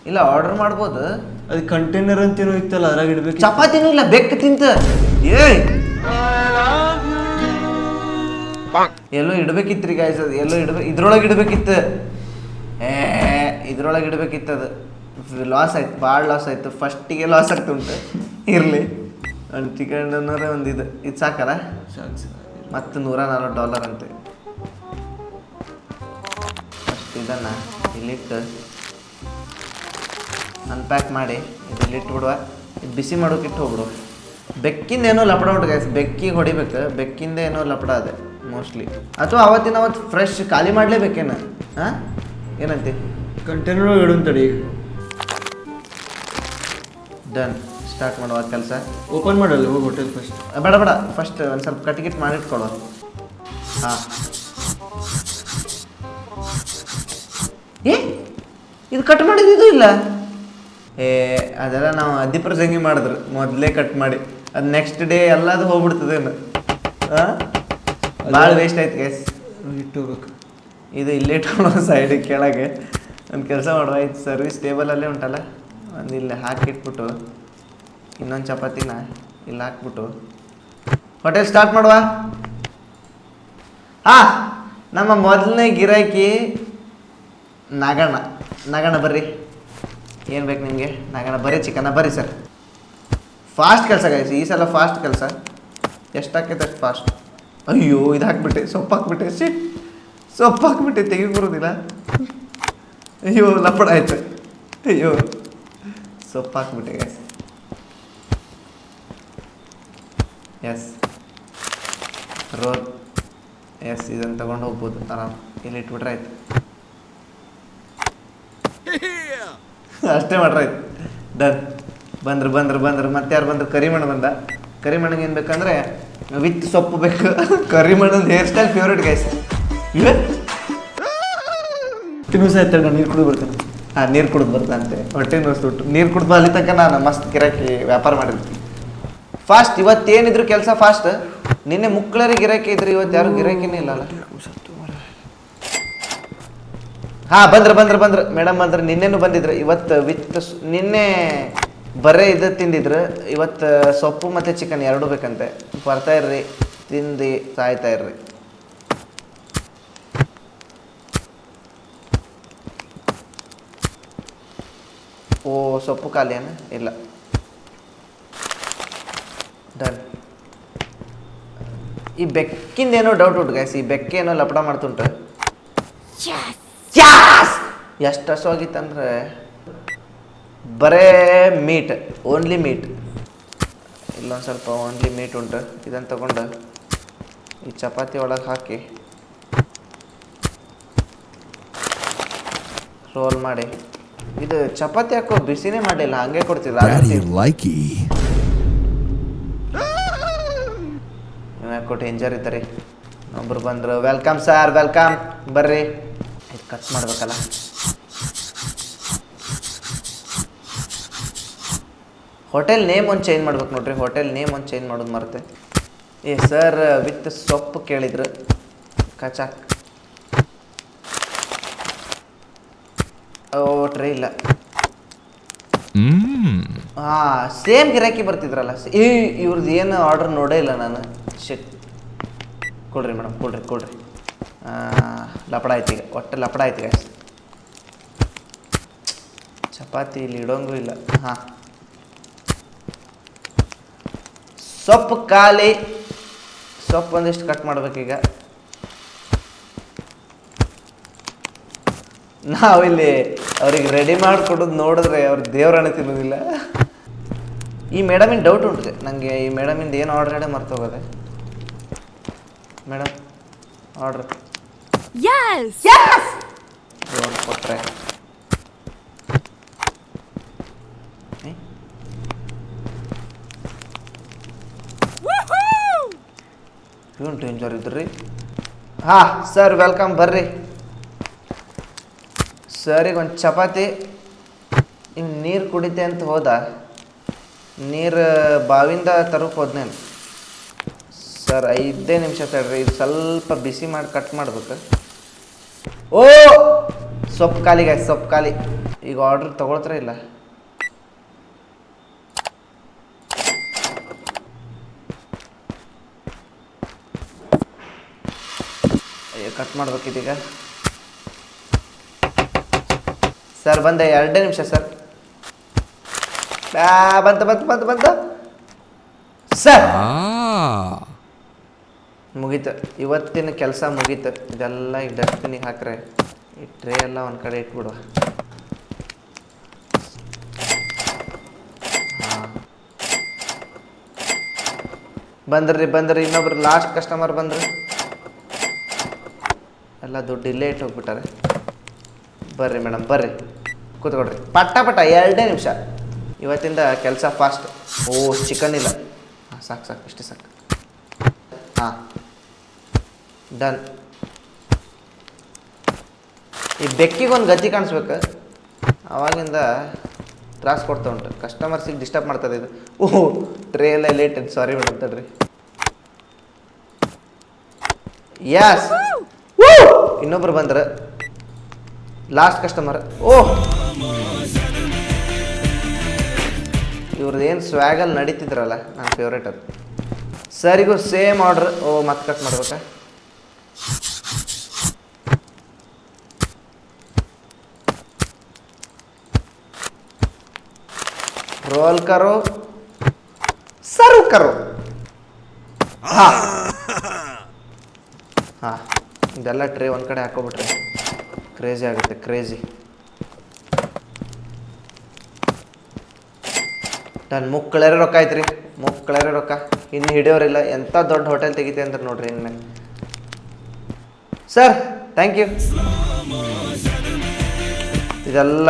S1: ಇಲ್ಲ ಆರ್ಡರ್ ಮಾಡ್ಬೋದು
S2: ಅದು ಕಂಟೈನರ್ ಅಂತೇನೋ ಇತ್ತಲ್ಲ ಅದ್ರಾಗ ಇಡ್ಬೇಕು
S1: ಚಪಾತಿನೂ ಇಲ್ಲ ಬೆಕ್ಕ ತಿಂತ ಎಲ್ಲೋ ಇಡ್ಬೇಕಿತ್ರಿ ಗಾಯ್ಸ್ ಅದು ಎಲ್ಲೋ ಇದ್ರೊಳಗೆ ಇಡ್ಬೇಕಿತ್ತು ಇದ್ರೊಳಗೆ ಇಡ್ಬೇಕಿತ್ತು ಅದು ಲಾಸ್ ಆಯ್ತು ಭಾಳ ಲಾಸ್ ಆಯ್ತು ಫಸ್ಟಿಗೆ ಲಾಸ್ ಆಗ್ತುಂಟು ಇರಲಿ ಒಂದು ಚಿಕನ್ ಅನ್ನೋರೆ ಒಂದು ಇದು ಸಾಕಲ್ಲ ಮತ್ತು $140 ಅಂತೆ ಫಸ್ಟ್ ಇದನ್ನು ಇಲ್ಲಿಟ್ಟು ಅನ್ಪ್ಯಾಕ್ ಮಾಡಿ ಇಲ್ಲಿಟ್ಟು ಬಿಡುವ ಇದು ಬಿಸಿ ಮಾಡೋಕ್ಕಿಟ್ಟು ಹೋಗ್ಬಿಡುವ ಬೆಕ್ಕಿಂದ ಲಪಡ ಉಂಟು ಗೈಸ್ ಬೆಕ್ಕಿಗೆ ಹೊಡಿಬೇಕು ಬೆಕ್ಕಿಂದ ಲಪಡ ಅದೇ ಮೋಸ್ಟ್ಲಿ ಅಥವಾ ಅವತ್ತು ಫ್ರೆಶ್ ಖಾಲಿ ಮಾಡಲೇಬೇಕೇನು ಏನಂತೆ
S2: ಕಂಟೈನರ್ ಇಡು ತಡಿ
S1: ಡನ್ ಸ್ಟಾರ್ಟ್ ಮಾಡುವ ಕೆಲಸ
S2: ಓಪನ್ ಮಾಡಲ್ಲ ಹೋಗಿ ಹೋಟೆಲ್ ಫಸ್ಟ್
S1: ಬೇಡ ಫಸ್ಟ್ ಒಂದು ಸ್ವಲ್ಪ ಕಟ್ಗಿಟ್ ಮಾಡಿಟ್ಕೊಳ್ಳುವ ಇದು ಕಟ್ ಮಾಡಿದ್ದು ಇಲ್ಲ ಅದೆಲ್ಲ ನಾವು ಅಧಿಪ್ರಸಂಗಿ ಮಾಡಿದ್ರು ಮೊದಲೇ ಕಟ್ ಮಾಡಿ ಅದು ನೆಕ್ಸ್ಟ್ ಡೇ ಎಲ್ಲದು ಹೋಗ್ಬಿಡ್ತದೇನು ಭಾಳ ವೇಸ್ಟ್ ಆಯ್ತು ಗೈಸ್
S2: ಇಟ್ಟೋಗ್ಬೇಕು
S1: ಇದು ಇಲ್ಲೇ ಇಟ್ಕೊಳ್ಳೋ ಸೈಡಿಗೆ ಕೆಳಗೆ ಒಂದು ಕೆಲಸ ಮಾಡುವ ಇದು ಸರ್ವಿಸ್ ಟೇಬಲಲ್ಲೇ ಉಂಟಲ್ಲ ಒಂದು ಇಲ್ಲಿ ಹಾಕಿಟ್ಬಿಟ್ಟು ಇನ್ನೊಂದು ಚಪಾತಿನ ಇಲ್ಲಿ ಹಾಕ್ಬಿಟ್ಟು ಹೋಟೆಲ್ ಸ್ಟಾರ್ಟ್ ಮಾಡುವ ನಮ್ಮ ಮೊದಲನೇ ಗಿರಾಕಿ ನಗಣ ಬರ್ರಿ ಏನು ಬೇಕು ನಿಮಗೆ ನಗಣ ಬರ್ರಿ ಚಿಕನ ಬರ್ರಿ ಸರ್ ಫಾಸ್ಟ್ ಕೆಲಸ ಗೈಸ್ ಈ ಸಲ ಫಾಸ್ಟ್ ಕೆಲಸ ಎಷ್ಟಾಕೈತೆ ಅಷ್ಟು ಫಾಸ್ಟ್ ಅಯ್ಯೋ ಇದು ಹಾಕ್ಬಿಟ್ಟೆ ಸೊಪ್ಪು ಹಾಕ್ಬಿಟ್ಟೆ ತೆಗಿ ಬರೋದಿಲ್ಲ ಅಯ್ಯೋ ಲಪಡ ಆಯ್ತು ಅಯ್ಯೋ ಸೊಪ್ಪು ಹಾಕ್ಬಿಟ್ಟೆ ಗೈಸ್ ಎಸ್ ರೋಲ್ ಎಸ್ ಇದನ್ನು ತಗೊಂಡು ಹೋಗ್ಬೋದು ಆರಾಮ್ ಇಲ್ಲಿ ಇಟ್ಬಿಟ್ರೆ ಆಯ್ತು ಅಷ್ಟೇ ಮಾಡ್ರೆ ಆಯ್ತು ಡನ್ ಬಂದ್ರು ಮತ್ತೆ ಯಾರು ಬಂದರು ಕರಿಮಣ್ಣ ಬಂದ ಕರಿಮಣ್ಣಗೆ ಏನು ಬೇಕಂದ್ರೆ ವಿತ್ ಸೊಪ್ಪು ಬೇಕು. ಕರಿಮಣ್ಣದ ಹೇರ್ ಸ್ಟೈಲ್ ಫೇವ್ರೇಟ್ ಗೈಸ್.
S2: ತಿನ್ನುಸ ಆಯ್ತು ನೀರು ಕುಡಿದು ಬರ್ತೇನೆ.
S1: ಹಾಂ, ನೀರು ಕುಡಿದು ಬರ್ತಂತೆ, ಹೊಟ್ಟೆ ನೋಡ್ಬಿಟ್ಟು ನೀರು ಕುಡಿದು ಅಲ್ಲಿ ತನಕ ನಾನು ಮಸ್ತ್ ಗಿರಾಕಿ ವ್ಯಾಪಾರ ಮಾಡಿರ್ತೀನಿ. ಫಾಸ್ಟ್ ಇವತ್ತೇನಿದ್ರು ಕೆಲಸ ಫಾಸ್ಟ್. ನಿನ್ನೆ ಮುಕ್ಕಳರಿಗೆ ಗಿರಾಕಿ ಇದ್ರು, ಇವತ್ತು ಯಾರು ಗಿರಾಕಿನೇ ಇಲ್ಲಲ್ಲ. ಹಾಂ, ಬಂದ್ರೆ ಮೇಡಮ್ ಬಂದ್ರೆ. ನಿನ್ನೆನೂ ಬಂದಿದ್ರು. ಇವತ್ತು ನಿನ್ನೆ ಬರೇ ಇದು ತಿಂದಿದ್ರು. ಇವತ್ತು ಸೊಪ್ಪು ಮತ್ತು ಚಿಕನ್ ಎರಡೂ ಬೇಕಂತೆ. ಬರ್ತಾ ಇರ್ರಿ, ತಿಂದು ಸಾಯ್ತಾ ಇರ್ರಿ. ಓ, ಸೊಪ್ಪು ಖಾಲಿ ಏನ? ಇಲ್ಲ, ಡನ್. ಈ ಬೆಕ್ಕಿಂದೇನೋ ಡೌಟ್ ಉಂಟು ಗೈಸ್. ಈ ಬೆಕ್ಕೇನೋ ಲಪಡ ಮಾಡ್ತುಂಟು. ಎಷ್ಟು ಹಸುವಾಗಿತ್ತಂದ್ರೆ ಬರೇ ಮೀಟ್, ಓನ್ಲಿ ಮೀಟ್. ಇಲ್ಲೊಂದು ಸ್ವಲ್ಪ ಓನ್ಲಿ ಮೀಟ್ ಉಂಟು. ಇದನ್ನು ತಗೊಂಡು ಈ ಚಪಾತಿ ಒಳಗೆ ಹಾಕಿ ರೋಲ್ ಮಾಡಿ. ಇದು ಚಪಾತಿ ಹಾಕೋ ಬಿಸಿನೇ ಮಾಡಲಿಲ್ಲ, ಹಂಗೆ ಕೊಡ್ತಿಲ್ಲ. ಯಾಕೋ ಡೇಂಜರ್ ಇದ್ದಾರೆ. ಒಬ್ರು ಬಂದರು. ವೆಲ್ಕಮ್ ಸರ್, ವೆಲ್ಕಮ್, ಬರ್ರಿ. ಇದು ಕಟ್ ಮಾಡ್ಬೇಕಲ್ಲ. ಹೋಟೆಲ್ ನೇಮ್ ಒಂದು ಚೇಂಜ್ ಮಾಡ್ಬೇಕು ನೋಡ್ರಿ. ಹೋಟೆಲ್ ನೇಮ್ ಒಂದು ಚೇಂಜ್ ಮಾಡೋದು ಮರ್ತೆ. ಏ ಸರ್ ವಿತ್ ಸೊಪ್ಪು ಕೇಳಿದ್ರು. ಕಚಾಕ್. ಓ, ಟ್ರೇ ಇಲ್ಲ. ಹಾಂ, ಸೇಮ್ ಗಿರಾಕಿ ಬರ್ತಿದ್ರಲ್ಲ. ಇವ್ರದ್ದು ಏನು ಆರ್ಡರ್ ನೋಡೇ ಇಲ್ಲ ನಾನು. ಶಿಟ್. ಕೊಡ್ರಿ ಮೇಡಮ್, ಕೊಡ್ರಿ. ಲಪಡ ಆಯ್ತು ಈಗ, ಒಟ್ಟು ಲಪಡ ಆಯ್ತು ಗೈಸ್. ಚಪಾತಿ ಇಲ್ಲಿ ಇಡೋಂಗೂ ಇಲ್ಲ. ಹಾಂ, ಸೊಪ್ಪು ಖಾಲಿ. ಸೊಪ್ಪು ಒಂದಿಷ್ಟು ಕಟ್ ಮಾಡ್ಬೇಕೀಗ. ನಾವಿಲ್ಲಿ ಅವ್ರಿಗೆ ರೆಡಿ ಮಾಡಿಕೊಡೋದು ನೋಡಿದ್ರೆ ಅವ್ರ ದೇವ್ರನ್ನ ತಿನ್ನೋದಿಲ್ಲ. ಈ ಮೇಡಮಿನ ಡೌಟ್ ಉಂಟು ನನಗೆ. ಈ ಮೇಡಮಿಂದ ಏನು ಆರ್ಡ್ರ್ ಹೇಳಿ ಮರ್ತೋಗೋದೆ. ಮೇಡಮ್ ಆರ್ಡ್ರ್ ಕೊಟ್ರೆ ಏನು ಡೇಂಜರ್ ಇದ್ರಿ. ಹಾಂ ಸರ್, ವೆಲ್ಕಮ್, ಬರ್ರಿ. ಸರಿಗೆ ಒಂದು ಚಪಾತಿ. ಇನ್ನು ನೀರು ಕುಡಿತೆ ಅಂತ ಹೋದ. ನೀರು ಬಾವಿಂದ ತರಕ್ಕೆ ಹೋದ್ನೇನು ಸರ್. 5 ನಿಮಿಷ ತಡ್ರಿ. ಇದು ಸ್ವಲ್ಪ ಬಿಸಿ ಮಾಡಿ ಕಟ್ ಮಾಡ್ಬೇಕು. ಓ, ಸೊಪ್ಪು ಖಾಲಿ ಗಾಯ್ಸ್, ಸೊಪ್ಪು ಖಾಲಿ. ಈಗ ಆರ್ಡ್ರ್ ತೊಗೊಳ್ತಾರೆ ಇಲ್ಲ. ಕಟ್ ಮಾಡ್ಬೇಕಿದೀಗ. ಸರ್ ಬಂದೆ, 2 ನಿಮಿಷ ಸರ್. ಬಂತ ಸರ್. ಮುಗೀತು, ಇವತ್ತಿನ ಕೆಲಸ ಮುಗೀತು. ಇದೆಲ್ಲ ಈಗ ಡಸ್ಟ್ಬಿನಿಗೆ ಹಾಕ್ರೆ ಈ ಟ್ರೇ ಎಲ್ಲ ಒಂದು ಕಡೆ ಇಟ್ಬಿಡುವ. ಹಾಂ, ಬಂದ್ರಿ. ಇನ್ನೊಬ್ರು ಲಾಸ್ಟ್ ಕಸ್ಟಮರ್ ಬಂದ್ರು. ಎಲ್ಲ ದುಡ್ಡು ಇಲ್ಲೇ ಇಟ್ಟು ಹೋಗ್ಬಿಟ್ಟಾರೆ. ಬರ್ರಿ ಮೇಡಮ್, ಬರ್ರಿ, ಕೂತ್ಕೊಡ್ರಿ. ಪಟ್ಟ 2 ನಿಮಿಷ. ಇವತ್ತಿಂದ ಕೆಲಸ ಫಾಸ್ಟ್. ಓ, ಚಿಕನ್ ಇಲ್ಲ. ಹಾಂ, ಸಾಕು, ಇಷ್ಟೇ ಸಾಕು. ಹಾಂ, ಡನ್. ಈ ಬೆಕ್ಕಿಗೊಂದು ಗತಿ ಕಾಣಿಸ್ಬೇಕು. ಆವಾಗಿಂದ ತ್ರಾಸ ಕೊಡ್ತಾ ಉಂಟು. ಕಸ್ಟಮರ್ಸಿಗೆ ಡಿಸ್ಟರ್ಬ್ ಮಾಡ್ತದೆ ಇದು. ಓಹ್, ಟ್ರೇ ಎಲ್ಲ ಲೇಟ್. ಸಾರಿ ಮೇಡಮ್, ತಡ್ರಿ. ಯಾಸ್, ಇನ್ನೊಬ್ರು ಬಂದ್ರೆ ಲಾಸ್ಟ್ ಕಸ್ಟಮರ್. ಓಹ್, ಇವ್ರದ್ದು ಏನು ಸ್ವ್ಯಾಗಲ್ಲಿ ನಡೀತಿದ್ರಲ್ಲ, ನನ್ನ ಫೇವ್ರೇಟ್ ಅದು. ಸರಿಗೂ ಸೇಮ್ ಆರ್ಡ್ರ್. ಓ, ಮತ್ತೆ ಕಟ್ ಮಾಡ್ಬೇಕಾ? ರೋಲ್ ಕರೋ, ಸರ್ವ್ ಕರೋ. ಹಾಂ, ಇದೆಲ್ಲ ಟ್ರೇ ಒಂದು ಕಡೆ ಹಾಕೋಬಿಟ್ರೆ ಕ್ರೇಜಿ ಆಗುತ್ತೆ, ಕ್ರೇಜಿ. ನಾನು ಮುಕ್ಕಳೇರೆ ರೊಕ್ಕ ಆಯ್ತು ರೀ, ಮುಕ್ಕಳೇರೆ ರೊಕ್ಕ. ಇನ್ನು ಹಿಡಿಯೋರಿಲ್ಲ. ಎಂಥ ದೊಡ್ಡ ಹೋಟೆಲ್ ತೆಗಿತೆ ಅಂದ್ರೆ ನೋಡ್ರಿ ಇನ್ಮೇಲೆ. Sir, thank you. ಇದೆಲ್ಲ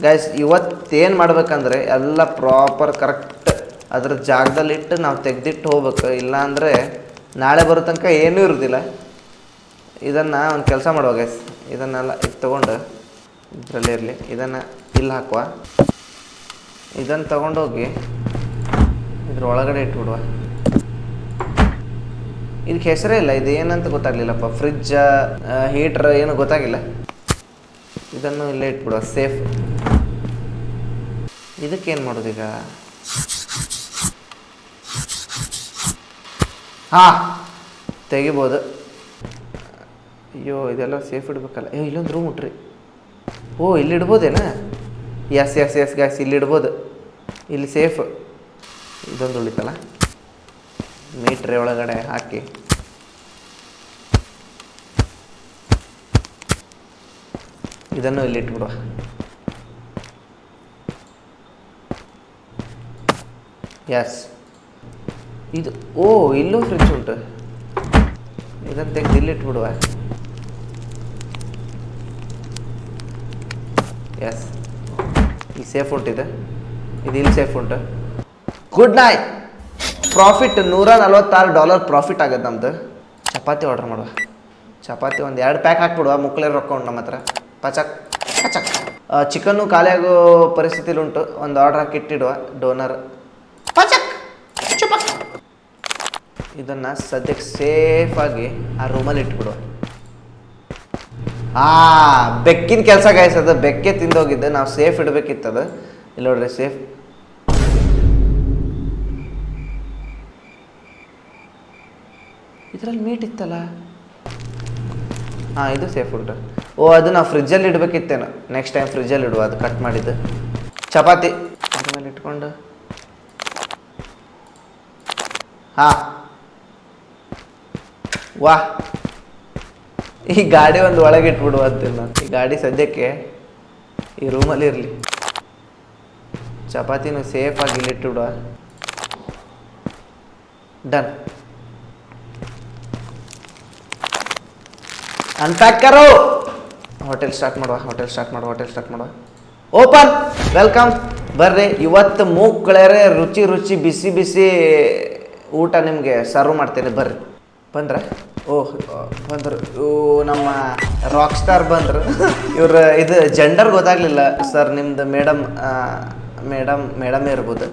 S1: ಗೈಸ್ ಇವತ್ತೇನು ಮಾಡ್ಬೇಕಂದ್ರೆ ಎಲ್ಲ ಪ್ರಾಪರ್ ಕರೆಕ್ಟ್ ಅದ್ರ ಜಾಗದಲ್ಲಿಟ್ಟು ನಾವು ತೆಗ್ದಿಟ್ಟು ಹೋಗ್ಬೇಕು, ಇಲ್ಲಾಂದರೆ ನಾಳೆ ಬರೋ ತನಕ ಏನೂ ಇರೋದಿಲ್ಲ. ಇದನ್ನು ಒಂದು ಕೆಲಸ ಮಾಡುವ ಗೈಸ್, ಇದನ್ನೆಲ್ಲ ಇದು ತೊಗೊಂಡು ಇದರಲ್ಲಿ ಇರಲಿ, ಇದನ್ನು ಇಲ್ಲಿ ಹಾಕುವ, ಇದನ್ನು ತೊಗೊಂಡೋಗಿ ಇದ್ರ ಒಳಗಡೆ ಇಟ್ಬಿಡುವ. ಇದಕ್ಕೆ ಹೆಸರೇ ಇಲ್ಲ, ಇದು ಏನಂತ ಗೊತ್ತಾಗಲಿಲ್ಲಪ್ಪ, ಫ್ರಿಜ್ಜ ಹೀಟ್ರ್ ಏನು ಗೊತ್ತಾಗಿಲ್ಲ. ಇದನ್ನು ಇಲ್ಲೇ ಇಟ್ಬಿಡುವ, ಸೇಫ್. ಇದಕ್ಕೇನು ಮಾಡೋದೀಗ? ಹಾಂ, ತೆಗಿಬೋದು. ಅಯ್ಯೋ ಇದೆಲ್ಲ ಸೇಫ್ ಇಡ್ಬೇಕಲ್ಲ. ಇಲ್ಲೊಂದು ರೂಮ್ ಇಟ್ರಿ. ಓ ಇಲ್ಲಿ ಇಡ್ಬೋದೇನಾ? ಎಸ್ ಎಸ್ ಎಸ್ ಗ್ಯಾಸ್, ಇಲ್ಲಿ ಇಡ್ಬೋದು, ಇಲ್ಲಿ ಸೇಫ್. ಇದೊಂದು ಉಳಿತಲ್ಲ, ಮೀಟ್ರೆ ಒಳಗಡೆ ಹಾಕಿ ಇದನ್ನು ಇಲ್ಲಿ ಇಟ್ಬಿಡುವ. ಎಸ್, ಇದು ಓ ಇಲ್ಲೂ ಫ್ರಿಜ್ ಉಂಟು, ಇದನ್ನು ತೆಗೆದು ಇಲ್ಲಿ ಇಟ್ಬಿಡುವ. ಎಸ್, ಇಲ್ಲಿ ಸೇಫ್ ಉಂಟಿದೆ, ಇದು ಇಲ್ಲಿ ಸೇಫ್ ಉಂಟು. Good night. ಪ್ರಾಫಿಟ್ $146 ಪ್ರಾಫಿಟ್ ಆಗುತ್ತೆ ನಮ್ಮದು. ಚಪಾತಿ ಆರ್ಡ್ರ್ ಮಾಡುವ. ಚಪಾತಿ ಒಂದು 2 ಪ್ಯಾಕ್ ಹಾಕ್ಬಿಡುವ, ಮುಕ್ಕಲೇ ರೊಕ್ಕ ಉಂಟು ನಮ್ಮ ಹತ್ರ. ಪಚಕ್ ಪಚಕ್. ಚಿಕನ್ನು ಖಾಲಿ ಆಗೋ ಪರಿಸ್ಥಿತಿಲಿ ಉಂಟು, ಒಂದು ಆರ್ಡ್ರ್ ಹಾಕಿ ಇಟ್ಟಿಡುವ. ಡೋನರ್ ಪಚಕ್ ಚುಪಕ್. ಇದನ್ನು ಸದ್ಯಕ್ಕೆ ಸೇಫಾಗಿ ಆ ರೂಮಲ್ಲಿ ಇಟ್ಬಿಡುವ. ಬೆಕ್ಕಿನ ಕೆಲಸ ಗಾಯಿಸೋದು, ಬೆಕ್ಕೆ ತಿಂದೋಗಿದ್ದು, ನಾವು ಸೇಫ್ ಇಡಬೇಕಿತ್ತದು. ಇಲ್ಲಿ ನೋಡ್ರಿ ಸೇಫ್. ಇದರಲ್ಲಿ ಮೀಟ್ ಇತ್ತಲ್ಲ. ಹಾಂ, ಇದು ಸೇಫ್ ಉಂಟು. ಓ ಅದು ನಾವು ಫ್ರಿಜ್ಜಲ್ಲಿ ಇಡಬೇಕಿತ್ತೇನೋ, ನೆಕ್ಸ್ಟ್ ಟೈಮ್ ಫ್ರಿಜ್ಜಲ್ಲಿ ಇಡುವ. ಅದು ಕಟ್ ಮಾಡಿದ್ದು ಚಪಾತಿ ಅದ್ರ ಮೇಲೆ ಇಟ್ಕೊಂಡು. ಹಾಂ, ವಾಹ್, ಈ ಗಾಡಿ ಒಂದು ಒಳಗೆ ಇಟ್ಬಿಡುವ ಅಂತೀನಿ ನಾನು. ಈ ಗಾಡಿ ಸದ್ಯಕ್ಕೆ ಈ ರೂಮಲ್ಲಿ ಇರಲಿ. ಚಪಾತಿನೂ ಸೇಫಾಗಿ ಇಲ್ಲಿ ಇಟ್ಟುಬಿಡುವ. ಡನ್. ಅನ್ಪ್ಯಾಕ್ ಕರೋ. ಹೋಟೆಲ್ ಸ್ಟಾರ್ಟ್ ಮಾಡುವ. ಓಪನ್. ವೆಲ್ಕಮ್, ಬರ್ರಿ. ಇವತ್ತು ಮೂಕ್ಗಳೇ ರುಚಿ ರುಚಿ ಬಿಸಿ ಬಿಸಿ ಊಟ ನಿಮಗೆ ಸರ್ವ್ ಮಾಡ್ತೇನೆ, ಬರ್ರಿ. ಬಂದ್ರ? ಓಹ್ ಬಂದರು, ನಮ್ಮ ರಾಕ್ ಸ್ಟಾರ್ ಬಂದರು. ಇವ್ರ ಇದು ಜೆಂಡರ್ ಗೊತ್ತಾಗಲಿಲ್ಲ ಸರ್ ನಿಮ್ದು. ಮೇಡಮೇ ಇರ್ಬೋದು.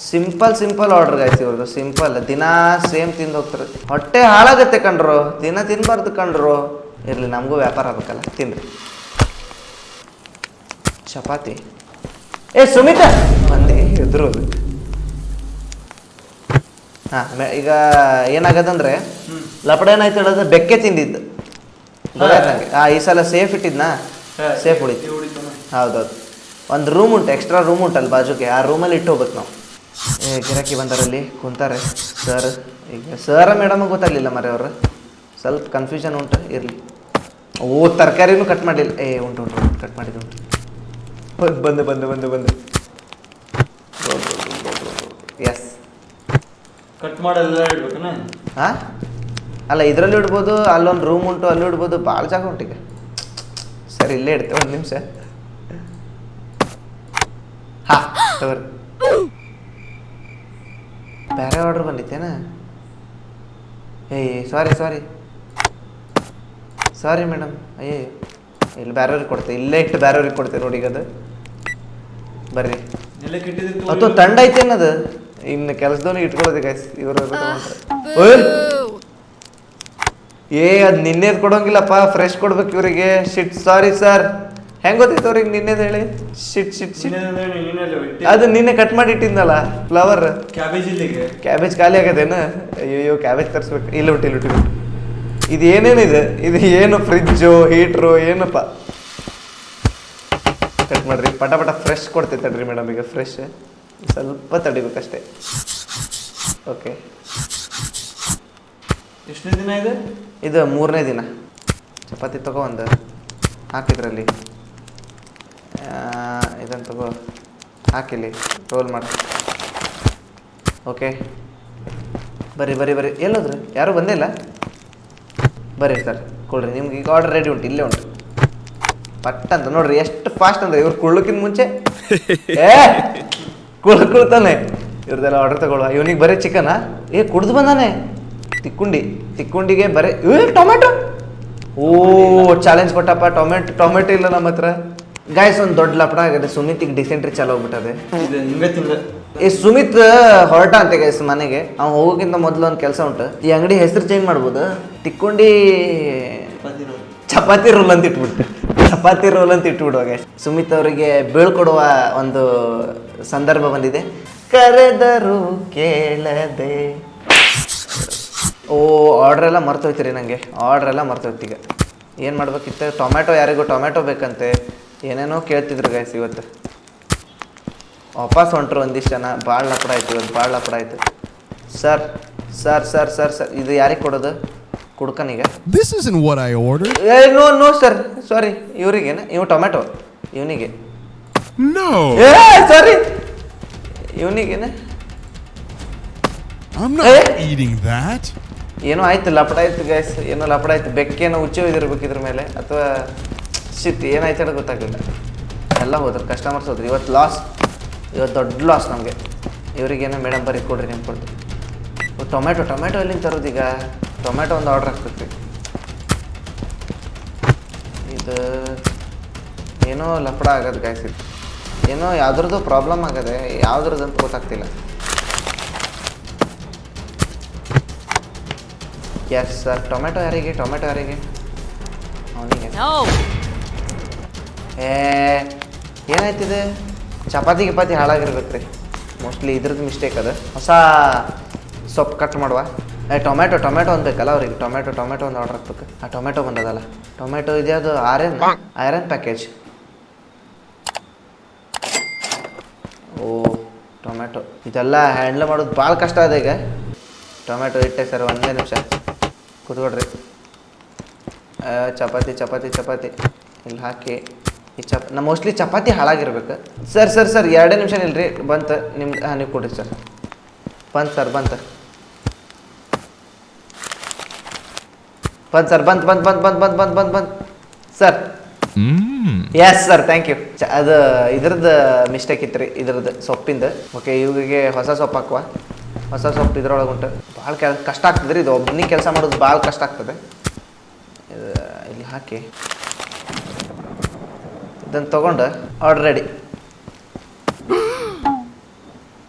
S1: ಸಿಂಪಲ್ ಆರ್ಡ್ರ್ ಗಾಯ್ತು ಇವ್ರದ್ದು, ಸಿಂಪಲ್. ದಿನಾ ಸೇಮ್ ತಿಂದು ಹೋಗ್ತಾರೆ, ಹೊಟ್ಟೆ ಹಾಳಾಗತ್ತೆ ಕಣ್ರು. ದಿನ ತಿನ್ನಬಾರ್ದು ಕಣ್ರು. ಇರಲಿ, ನಮಗೂ ವ್ಯಾಪಾರ ಆಗ್ಬೇಕಲ್ಲ, ತಿನ್ರಿ. ಚಪಾತಿ. ಸುಮಿತಾ ಬಂದೆ ಎದುರು. ಹಾಂ, ಈಗ ಏನಾಗದಂದ್ರೆ ಲಪಡ ಏನಾಯ್ತು ಹೇಳೋದು, ಬೆಕ್ಕೆ ತಿಂದಿದ್ದು ಗೊತ್ತಾಯ್ತು ನನಗೆ. ಈ ಸಲ ಸೇಫ್ ಇಟ್ಟಿದ್ನಾ, ಸೇಫ್ ಉಳಿತು. ಹೌದೌದು. ಒಂದು ರೂಮ್ ಉಂಟು, ಎಕ್ಸ್ಟ್ರಾ ರೂಮ್ ಉಂಟಲ್ಲಿ ಬಾಜುಗೆ, ಆ ರೂಮಲ್ಲಿ ಇಟ್ಟು ಹೋಗ್ಬೇಕು ನಾವು. ಗಿರಾಕಿ ಬಂದಾರಲ್ಲಿ ಕುಂತಾರೆ ಸರ್. ಈಗ ಸರ ಮೇಡಮ್ ಗೊತ್ತಾಗಲಿಲ್ಲ ಮರೆ ಅವರು, ಸ್ವಲ್ಪ ಕನ್ಫ್ಯೂಷನ್ ಉಂಟು. ಇರಲಿ. ಓ ತರಕಾರಿನೂ ಕಟ್ ಮಾಡಲಿಲ್ಲ. ಉಂಟು ಕಟ್ ಮಾಡಿದ್ದು ಉಂಟು. ಬಂದು ಎಸ್,
S2: ಕಟ್ ಮಾಡಲ್ಲ ಇಡ್ಬೇಕನ?
S1: ಹಾಂ, ಅಲ್ಲ ಇದರಲ್ಲಿ ಇಡ್ಬೋದು, ಅಲ್ಲೊಂದು ರೂಮ್ ಉಂಟು, ಅಲ್ಲಿ ಇಡ್ಬೋದು, ಭಾಳ ಜಾಗ ಉಂಟು ಈಗ. ಸರ್ ಇಲ್ಲೇ ಇಡ್ತೇವೆ, ಒಂದು ನಿಮಿಷ. ಹಾಂ ತಗೋರಿ. ಬೇರೆ ಆರ್ಡ್ರ್ ಬಂದಿತ್ತೇನಾ? Sorry madam. ಇಲ್ಲಿ ಬೇರೆಯವ್ರಿಗೆ ಕೊಡ್ತೇವೆ, ಇಲ್ಲೇ ಇಟ್ಟು ಬೇರೆಯವ್ರಿಗೆ ಕೊಡ್ತೇವೆ ನೋಡಿ. ಈಗ ಅದು ಬರ್ರಿ. ಅಥವಾ ತಂಡ ಐತೇನದು, ಇನ್ನು ಕೆಲಸದವನಿಗೆ ಇಟ್ಕೊಳ್ಳೋದು ಗೈಸ್. ಇವರು ಅದು ನಿನ್ನೆದು ಕೊಡೋಂಗಿಲ್ಲಪ್ಪ, ಫ್ರೆಶ್ ಕೊಡ್ಬೇಕು ಇವರಿಗೆ. Sorry sir. ಹೆಂಗೆ ಗೊತ್ತೈತೆ ಅವ್ರಿಗೆ ನಿನ್ನೆದು ಹೇಳಿ? ಅದು ನಿನ್ನೆ ಕಟ್ ಮಾಡಿ ಇಟ್ಟಿದ್ನಲ್ಲ ಫ್ಲವರ್. ಕ್ಯಾಬೇಜ್ ಖಾಲಿ ಆಗದೇನು? ಅಯ್ಯೋ ಕ್ಯಾಬೇಜ್ ತರಿಸ್ಬೇಕು. ಇಲ್ಲ ಬಿಟ್ಟು ಇದು ಏನೇನಿದೆ? ಇದು ಏನು ಫ್ರಿಜ್ಜು ಹೀಟ್ರು ಏನಪ್ಪ? ಕಟ್ ಮಾಡ್ರಿ, ಪಟ ಫ್ರೆಶ್ ಕೊಡ್ತೈತೆ ತಡ್ರಿ ಮೇಡಮ್. ಈಗ ಫ್ರೆಶ್ ಸ್ವಲ್ಪ ತಡಿಬೇಕಷ್ಟೇ. ಓಕೆ,
S2: ಎಷ್ಟನೇ ದಿನ ಇದೆ
S1: ಇದು? 3ನೇ ದಿನ. ಚಪಾತಿ ತಗೋ, ಒಂದು ಹಾಕಿದ್ರಲ್ಲಿ ಇದನ್ನು ತಗೋ, ಹಾಕಿಲಿ ರೋಲ್ ಮಾಡಿ. ಓಕೆ, ಬರ್ರಿ. ಎಲ್ಲೋದ್ರು? ಯಾರೂ ಬಂದೇ ಇಲ್ಲ? ಬರ್ರಿ ಸರ್, ಕೊಡ್ರಿ. ನಿಮ್ಗೆ ಈಗ ಆರ್ಡರ್ ರೆಡಿ ಉಂಟು, ಇಲ್ಲೇ ಉಂಟು. ಪಟ್ ಅಂತ ನೋಡ್ರಿ, ಎಷ್ಟು ಫಾಸ್ಟ್ ಅಂದ್ರೆ. ಇವ್ರು ಕುಳ್ಳಕ್ಕಿಂತ ಮುಂಚೆ ಕುಳ್ತಾನೆ. ಇವ್ರದ್ದೆಲ್ಲ ಆರ್ಡರ್ ತಗೊಳ್ಳುವ. ಇವನಿಗೆ ಬರೀ ಚಿಕನಾ? ಕುಡ್ದು ಬಂದಾನೆ. ತಿಕ್ಕೊಂಡಿಗೆ ಬರೀ ಟೊಮೆಟೊ. ಓ ಚಾಲೆಂಜ್ ಕೊಟ್ಟಪ್ಪ. ಟೊಮೆಟೊ ಇಲ್ಲ ನಮ್ಮ ಹತ್ರ. ಗಾಯ್ಸ್ ಒಂದು ದೊಡ್ಡ ಲಪಡ ಆಗಿದೆ. ಸುಮಿತಿಗೆ ಡಿಸೆಂಟ್ರಿ ಚಾಲು ಹೋಗ್ಬಿಟ್ಟದೆ. ಸುಮಿತ್ ಹೊರಟ ಅಂತೆ ಗೈಸ್ ಮನೆಗೆ. ಅವ್ನು ಹೋಗೋಕ್ಕಿಂತ ಮೊದಲು ಒಂದು ಕೆಲಸ ಉಂಟು. ಈ ಅಂಗಡಿ ಹೆಸರು ಚೇಂಜ್ ಮಾಡ್ಬೋದು. ತಿಕ್ಕೊಂಡಿ ಚಪಾತಿ ರೋಲ್ ಅಂತ ಇಟ್ಬಿಡುವ ಗೈಸ್. ಸುಮಿತ್ ಅವರಿಗೆ ಬೀಳ್ಕೊಡುವ ಒಂದು ಸಂದರ್ಭ ಬಂದಿದೆ. ಕರೆದರು ಕೇಳದೆ. ಓ ಆರ್ಡ್ರ್ ಎಲ್ಲ ಮರ್ತೋಯ್ತೀರಿ ನನಗೆ. ಈಗ ಏನು ಮಾಡ್ಬೇಕಿತ್ತು? ಟೊಮೆಟೊ, ಯಾರಿಗೂ ಟೊಮೆಟೊ ಬೇಕಂತೆ. ಏನೇನೋ ಕೇಳ್ತಿದ್ರು ಗೈಸ್. ಇವತ್ತು ವಾಪಸ್ ಹೊಂಟ್ರು ಒಂದಿಷ್ಟು ಜನ. ಭಾಳ ಲಪಡ ಆಯ್ತು. ಸರ್ ಇದು ಯಾರಿಗೆ ಕೊಡೋದು? ಕುಡ್ಕನೀಗ.
S4: This isn't what I ordered.
S1: No sir, sorry. ಇವ್ರಿಗೇನ? ಇವು ಟೊಮೆಟೊ ಇವನಿಗೆ.
S4: No.
S1: Sorry ಇವನಿಗೇನ?
S4: I'm not eating that.
S1: ಏನೋ ಆಯ್ತು, ಲಪಡ ಆಯ್ತು ಗೈಸ್. ಬೆಕ್ಕೇನೋ ಹುಚ್ಚು ಇದಿರ್ಬೇಕು ಇದ್ರ ಮೇಲೆ, ಅಥವಾ ಶಿಟ್ ಏನಾಯ್ತು ಹೇಳೋದು ಗೊತ್ತಾಗಲಿಲ್ಲ. ಎಲ್ಲ ಹೋದ್ರು, ಕಸ್ಟಮರ್ಸ್ ಹೋದ್ರು. ಇವತ್ತು ದೊಡ್ಡ ಲಾಸ್ ನಮಗೆ. ಇವರಿಗೇನೋ ಮೇಡಮ್ ಬರೀ ಕೊಡ್ರಿ, ನಿಮ್ಗೆ ಕೊಡ್ತೀವಿ. ಟೊಮೆಟೊ ಎಲ್ಲಿಂದ ತರೋದು ಈಗ? ಟೊಮೆಟೊ ಒಂದು ಆರ್ಡ್ರ್ ಹಾಕ್ಬೇಕು. ಇದು ಏನೋ ಲಪಡ ಆಗೋದು ಗೈಸ್. ಏನೋ ಯಾವ್ದ್ರದ್ದು ಪ್ರಾಬ್ಲಮ್ ಆಗದೆ, ಯಾವ್ದ್ರದ್ದು ಅಂತ ಗೊತ್ತಾಗ್ತಿಲ್ಲ. Yes sir. ಟೊಮೆಟೊ ಯಾರಿಗೆ? ಅವನಿಗೆ. ಏನಾಯ್ತಿದೆ? ಚಪಾತಿ ಹಾಳಾಗಿರ್ಬೇಕು ರೀ. ಮೋಸ್ಟ್ಲಿ ಇದ್ರದ್ದು ಮಿಸ್ಟೇಕ್ ಅದು. ಹೊಸ ಸೊಪ್ಪು ಕಟ್ ಮಾಡುವ. ಟೊಮೆಟೊ ಒಂದು ಬೇಕಲ್ಲ ಅವ್ರಿಗೆ. ಟೊಮೆಟೊ ಒಂದು ಆರ್ಡ್ರ್ ಹಾಕ್ಬೇಕು. ಆ ಟೊಮೆಟೊ ಬಂದದಲ್ಲ. ಟೊಮೆಟೊ ಇದ್ಯಾವುದು? Iron package. ಓ ಟೊಮೆಟೊ ಇದೆಲ್ಲ ಹ್ಯಾಂಡ್ಲ್ ಮಾಡೋದು ಭಾಳ ಕಷ್ಟ ಇದೆ ಈಗ. ಟೊಮೆಟೊ ಇಟ್ಟೆ ಸರ್, ಒಂದೇ ನಿಮಿಷ ಕೂತ್ಕೊಡ್ರಿ. ಚಪಾತಿ ಇಲ್ಲಿ ಹಾಕಿ ಈ ಮೋಸ್ಟ್ಲಿ ಚಪಾತಿ ಹಾಳಾಗಿರ್ಬೇಕು. ಸರ್ 2 ನಿಮಿಷ ನಿಲ್ರಿ. ಬಂತು ನಿಮ್ದು. ನೀವು ಕೊಡ್ರಿ ಸರ್. ಬಂತು sir. Yes sir, thank you. ಅದು ಇದ್ರದ್ದು ಮಿಸ್ಟೇಕ್ ಇತ್ತು ರೀ, ಇದ್ರದ್ದು ಸೊಪ್ಪಿಂದು. ಓಕೆ, ಇವ್ರಿಗೆ ಹೊಸ ಸೊಪ್ಪು ಹಾಕುವ. ಹೊಸ ಸೊಪ್ಪು ಇದ್ರೊಳಗೆ ಉಂಟು. ಭಾಳ ಕಷ್ಟ ಆಗ್ತದೆ ರೀ. ಇದು ಒಬ್ಬನಿಗೆ ಕೆಲಸ ಮಾಡೋದು ಭಾಳ ಕಷ್ಟ ಆಗ್ತದೆ. ಇಲ್ಲಿ ಹಾಕಿ ಇದನ್ನು ತೊಗೊಂಡು ಆರ್ಡ್ರ್ ರೆಡಿ.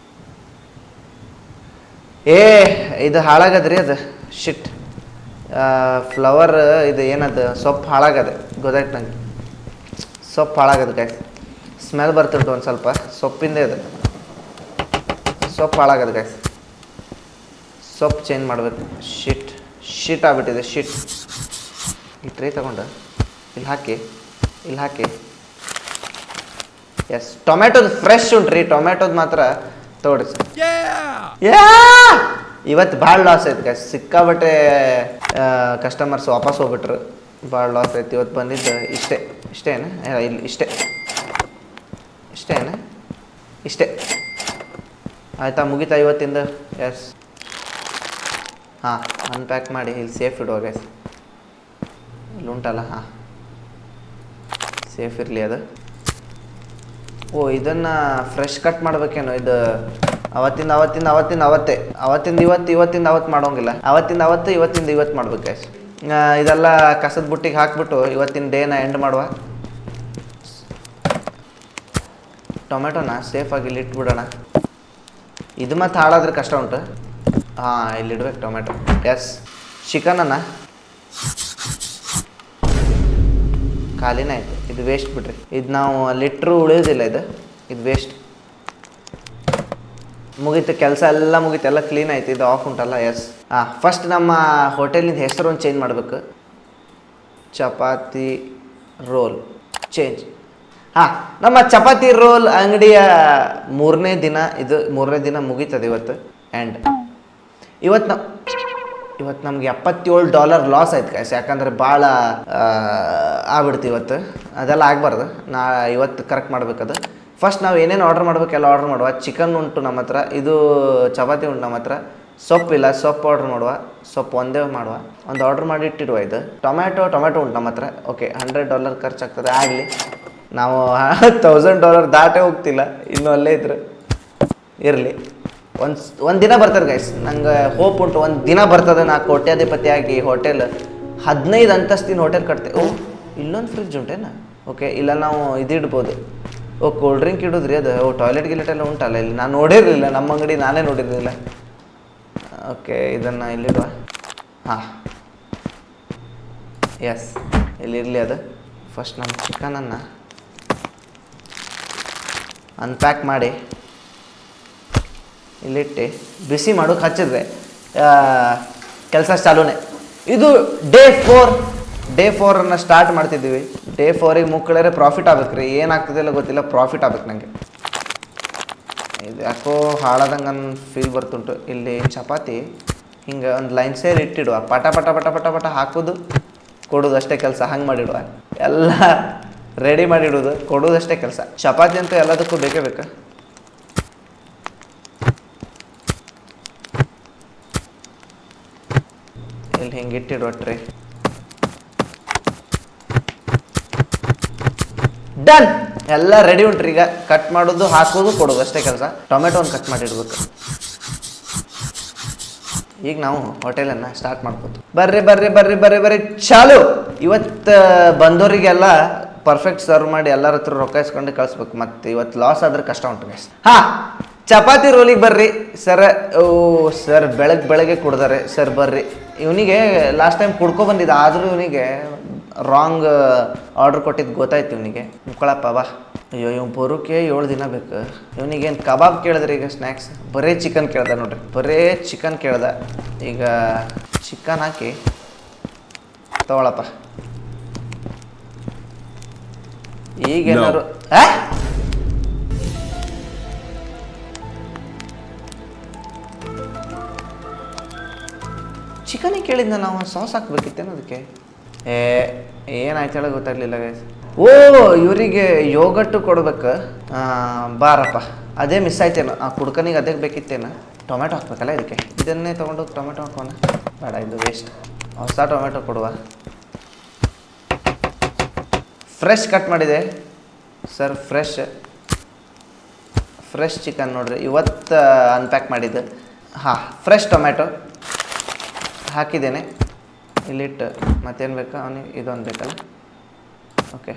S1: ಇದು ಹಾಳಾಗದ್ರಿ. ಅದು ಶಿಟ್ ಫ್ಲವರ್. ಇದು ಏನದು? ಸೊಪ್ಪು ಹಾಳಾಗದೆ. ಗೊತ್ತಾಯ್ತು ನಂಗೆ. ಸೊಪ್ಪು ಹಾಳಾಗದು ಗಾಯ್ಸ್. ಸ್ಮೆಲ್ ಬರ್ತಿರ್ತು ಒಂದು ಸ್ವಲ್ಪ ಸೊಪ್ಪಿಂದ. ಇದು ಸೊಪ್ಪು ಹಾಳಾಗದು ಗಾಯ್ಸ್. ಸೊಪ್ಪು ಚೇಂಜ್ ಮಾಡಬೇಕು. ಶಿಟ್ ಆಗ್ಬಿಟ್ಟಿದೆ. ಈ ಟ್ರೇ ತಗೊಂಡು ಇಲ್ಲಿ ಹಾಕಿ. S, ಟೊಮೆಟೊದು fresh ಉಂಟ್ರಿ. ಟೊಮೆಟೊದು ಮಾತ್ರ ತಗೊಳ್ರಿ ಸರ್. ಇವತ್ತು ಭಾಳ ಲಾಸ್ ಆಯ್ತು ಗಾಯ್ಸ್. ಸಿಕ್ಕಾಬಟ್ಟೆ ಕಸ್ಟಮರ್ಸ್ ವಾಪಸ್ ಹೋಗ್ಬಿಟ್ರು. ಭಾಳ ಲಾಸ್ ಆಯ್ತು ಇವತ್ತು. ಬಂದಿದ್ದು ಇಷ್ಟೇನು? ಇಲ್ಲಿ ಇಷ್ಟೇ ಆಯಿತಾ? ಮುಗಿತಾ ಇವತ್ತಿಂದ? ಎಸ್. ಹಾಂ, ಅನ್ಪ್ಯಾಕ್ ಮಾಡಿ ಇಲ್ಲಿ ಸೇಫ್ ಇಡುವ ಗೈಸ್. ಇಲ್ಲಿ ಉಂಟಲ್ಲ, ಹಾಂ ಸೇಫ್ ಇರಲಿ ಅದು. ಓ ಇದನ್ನು ಫ್ರೆಶ್ ಕಟ್ ಮಾಡ್ಬೇಕೇನೋ? ಇದು ಅವತ್ತಿಂದ ಇವತ್ತು ಮಾಡೋಂಗಿಲ್ಲ. ಅವತ್ತಿಂದ ಇವತ್ತು ಮಾಡ್ಬೇಕು ಗೈಸ್. ಇದೆಲ್ಲ ಕಸದ ಬುಟ್ಟಿಗೆ ಹಾಕ್ಬಿಟ್ಟು ಇವತ್ತಿನ ಡೇನ ಎಂಡ್ ಮಾಡುವ. ಟೊಮೆಟೊನ ಸೇಫಾಗಿ ಇಲ್ಲಿ ಇಟ್ಬಿಡೋಣ. ಇದು ಮತ್ತು ಹಾಳಾದ್ರೆ ಕಷ್ಟ ಉಂಟು. ಹಾಂ, ಇಲ್ಲಿಡ್ಬೇಕು ಟೊಮೆಟೊ. ಎಸ್. ಚಿಕನನ್ನು ಖಾಲಿನೇ ಆಯಿತು. ಇದು ವೇಸ್ಟ್ ಬಿಡ್ರಿ. ಇದು ನಾವು ಲಿಟ್ರು ಉಳಿಯೋದಿಲ್ಲ. ಇದು ವೇಸ್ಟ್. ಮುಗೀತು, ಕೆಲಸ ಎಲ್ಲ ಮುಗೀತು, ಎಲ್ಲ ಕ್ಲೀನ್ ಆಯ್ತು. ಇದು ಆಫ್ ಉಂಟಲ್ಲ. ಎಸ್. ಫಸ್ಟ್ ನಮ್ಮ ಹೋಟೆಲಿಂದ ಹೆಸರು ಒಂದು ಚೇಂಜ್ ಮಾಡಬೇಕು. Chapati roll change. ನಮ್ಮ ಚಪಾತಿ ರೋಲ್ ಅಂಗಡಿಯ ಮೂರನೇ ದಿನ ಮುಗೀತದೆ ಇವತ್ತು. ಆ್ಯಂಡ್ ಇವತ್ತು ನಮ್ಗೆ $77 ಲಾಸ್ ಆಯ್ತು ಗಾಯ್ಸ್. ಯಾಕಂದರೆ ಭಾಳ ಆಗ್ಬಿಡ್ತು ಇವತ್ತು. ಅದೆಲ್ಲ ಆಗಬಾರ್ದು. ಇವತ್ತು ಕರೆಕ್ಟ್ ಮಾಡಬೇಕದು. ಫಸ್ಟ್ ನಾವು ಏನೇನು ಆರ್ಡ್ರ್ ಮಾಡಬೇಕೆಲ್ಲ ಆರ್ಡ್ರ್ ಮಾಡುವ. ಚಿಕನ್ ಉಂಟು ನಮ್ಮ ಹತ್ರ. ಇದು ಚಪಾತಿ ಉಂಟು ನಮ್ಮ ಹತ್ರ. ಸೊಪ್ಪಿಲ್ಲ, ಸೊಪ್ಪು ಆರ್ಡ್ರ್ ಮಾಡುವ. ಸೊಪ್ಪು ಒಂದೇ ಮಾಡುವ. ಒಂದು ಆರ್ಡ್ರ್ ಮಾಡಿ ಇಟ್ಟಿಡುವ. ಇದು ಟೊಮೆಟೊ ಉಂಟು ನಮ್ಮ ಹತ್ರ. ಓಕೆ, $100 ಖರ್ಚಾಗ್ತದೆ. ಆಗಲಿ, ನಾವು $1000 ದಾಟೇ ಹೋಗ್ತಿಲ್ಲ. ಇನ್ನೂ ಅಲ್ಲೇ ಇದ್ರೆ ಇರಲಿ. ಒಂದು ದಿನ ಬರ್ತದೆ ಗೈಸ್, ನಂಗೆ ಹೋಪ್ ಉಂಟು ಒಂದು ದಿನ ಬರ್ತದೆ. ನಾ ಕೋಟ್ಯಾಧಿಪತಿ ಆಗಿ ಹೋಟೆಲ್ 15 ಅಂತಸ್ತಿನ ಹೋಟೆಲ್ ಕಟ್ತೆ. ಓ ಇಲ್ಲೊಂದು ಫ್ರಿಜ್ ಉಂಟೇನಾ? ಓಕೆ, ಇಲ್ಲ ನಾವು ಇದಿಡ್ಬೋದು. ಓ ಕೋಲ್ಡ್ ಡ್ರಿಂಕ್ ಇಡೋದ್ರಿ ಅದು. ಓ ಟಾಯ್ಲೆಟ್ ಗಿಲೆಟ್ ಎಲ್ಲ ಉಂಟಲ್ಲ ಇಲ್ಲಿ, ನಾನು ನೋಡಿರಲಿಲ್ಲ, ನಮ್ಮ ಅಂಗಡಿ ನಾನೇ ನೋಡಿರಲಿಲ್ಲ. ಓಕೆ, ಇದನ್ನು ಇಲ್ಲಿಡುವ. ಹಾಂ, ಎಸ್, ಇಲ್ಲಿರಲಿ ಅದು. ಫಸ್ಟ್ ನಮ್ಮ ಚಿಕನನ್ನು ಅನ್ಪ್ಯಾಕ್ ಮಾಡಿ ಇಲ್ಲಿಟ್ಟು ಬಿಸಿ ಮಾಡೋಕೆ ಹಚ್ಚಿದ್ರೆ ಕೆಲಸ ಚಾಲೂನೇ. ಇದು ಡೇ 4 ಸ್ಟಾರ್ಟ್ ಮಾಡ್ತಿದ್ದೀವಿ. ಡೇ 4ಗೆ ಮುಕ್ಕಳರೆ ಪ್ರಾಫಿಟ್ ಆಗ್ಬೇಕು ರೀ. ಏನಾಗ್ತದಿಲ್ಲ ಗೊತ್ತಿಲ್ಲ, ಪ್ರಾಫಿಟ್ ಆಗ್ಬೇಕು ನನಗೆ. ಇದು ಯಾಕೋ ಹಾಳಾದಂಗೆ ನನ್ನ ಫೀಲ್ ಬರ್ತುಂಟು. ಇಲ್ಲಿ ಚಪಾತಿ ಹಿಂಗೆ ಒಂದು ಲೈನ್ ಸೇರಿ ಇಟ್ಟಿಡುವ, ಪಟ ಪಟ ಪಟ ಪಟ ಪಟ ಹಾಕೋದು ಕೊಡೋದು ಅಷ್ಟೇ ಕೆಲಸ. ಹಂಗೆ ಮಾಡಿಡುವ, ಎಲ್ಲ ರೆಡಿ ಮಾಡಿಡೋದು, ಕೊಡೋದಷ್ಟೇ ಕೆಲಸ. ಚಪಾತಿ ಅಂತೂ ಎಲ್ಲದಕ್ಕೂ ಬೇಕೇ ಬೇಕು. ಇಲ್ಲಿ ಹಿಂಗೆ ಇಟ್ಟಿಡುವ ಟ್ರೇ. ಡನ್, ಎಲ್ಲ ರೆಡಿ ಉಂಟ್ರಿ. ಈಗ ಕಟ್ ಮಾಡೋದು, ಹಾಕೋದು, ಕೊಡೋದು ಅಷ್ಟೇ ಕೆಲಸ. ಟೊಮೆಟೊನ ಕಟ್ ಮಾಡಿಡ್ಬೇಕು. ಈಗ ನಾವು ಹೋಟೆಲನ್ನು ಸ್ಟಾರ್ಟ್ ಮಾಡ್ಬೋದು. ಬರ್ರಿ ಬರ್ರಿ ಬರ್ರಿ ಬರ್ರಿ ಬರ್ರಿ, ಚಾಲು. ಇವತ್ತು ಬಂದವರಿಗೆಲ್ಲ ಪರ್ಫೆಕ್ಟ್ ಸರ್ವ್ ಮಾಡಿ ಎಲ್ಲರ ಹತ್ರ ರೊಕ್ಕ ಇಸ್ಕೊಂಡು ಕಳಿಸ್ಬೇಕು. ಮತ್ತು ಇವತ್ತು ಲಾಸ್ ಆದ್ರೆ ಕಷ್ಟ ಉಂಟು ಗೈಸ್. ಹಾಂ, ಚಪಾತಿ ರೋಲಿಗೆ ಬರ್ರಿ ಸರ್. ಓ ಸರ್, ಬೆಳಗ್ಗೆ ಕುಡ್ದಾರೆ ಸರ್. ಬರ್ರಿ, ಇವನಿಗೆ ಲಾಸ್ಟ್ ಟೈಮ್ ಕುಡ್ಕೊ ಬಂದಿದ್ದ, ಆದರೂ ಇವನಿಗೆ ರಾಂಗ್ ಆರ್ಡ್ರ್ ಕೊಟ್ಟಿದ್ದು ಗೊತ್ತಾಯ್ತು ಇವನಿಗೆ. ಮುಕ್ಕಳಪ್ಪ ಬಾ. ಅಯ್ಯೋ, ಇವ್ ಬರೋಕೆ 7 ದಿನ ಬೇಕು. ಇವನಿಗೇನು ಕಬಾಬ್ ಕೇಳಿದ್ರಿ, ಈಗ ಸ್ನ್ಯಾಕ್ಸ್ ಬರೀ ಚಿಕನ್ ಕೇಳ್ದ ನೋಡ್ರಿ, ಬರೀ ಚಿಕನ್ ಕೇಳ್ದ. ಈಗ ಚಿಕನ್ ಹಾಕಿ ತಗೊಳಪ್ಪ. ಈಗೇನಾದ್ರು ಚಿಕನಿಗೆ ಕೇಳಿದ್ನ ನಾವು ಸಾಸ್ ಹಾಕ್ಬೇಕಿತ್ತೇನೋ ಅದಕ್ಕೆ. ಏನಾಯ್ತು ಹೇಳೋ ಗೊತ್ತಾಗ್ಲಿಲ್ಲ ಗೈಸ್. ಓ, ಇವರಿಗೆ ಯೋಗಟ್ಟು ಕೊಡ್ಬೇಕು. ಬಾರಪ್ಪ, ಅದೇ ಮಿಸ್ ಆಯ್ತೇನೋ. ಆ ಕುಡ್ಕನಿಗೆ ಅದೇ ಬೇಕಿತ್ತೇನೋ. ಟೊಮೆಟೊ ಹಾಕ್ಬೇಕಲ್ಲ ಇದಕ್ಕೆ. ಇದನ್ನೇ ತೊಗೊಂಡು ಟೊಮೆಟೊ ಹಾಕೋಣ. ಬೇಡ, ಇದು ವೇಸ್ಟ್. ಹೊಸ ಟೊಮೆಟೊ ಕೊಡುವ. ಫ್ರೆಶ್ ಕಟ್ ಮಾಡಿದೆ ಸರ್. ಫ್ರೆಶ್ ಚಿಕನ್ ನೋಡ್ರಿ, ಇವತ್ತು ಅನ್ಪ್ಯಾಕ್ ಮಾಡಿದ್ದು. ಹಾಂ, ಫ್ರೆಶ್ ಟೊಮೆಟೊ ಹಾಕಿದ್ದೇನೆ. ಇಲ್ಲಿಟ್ಟು ಮತ್ತೇನು ಬೇಕಾ ಅವನಿಗೆ? ಇದೊಂದು ಬೇಕಲ್ಲ. Okay,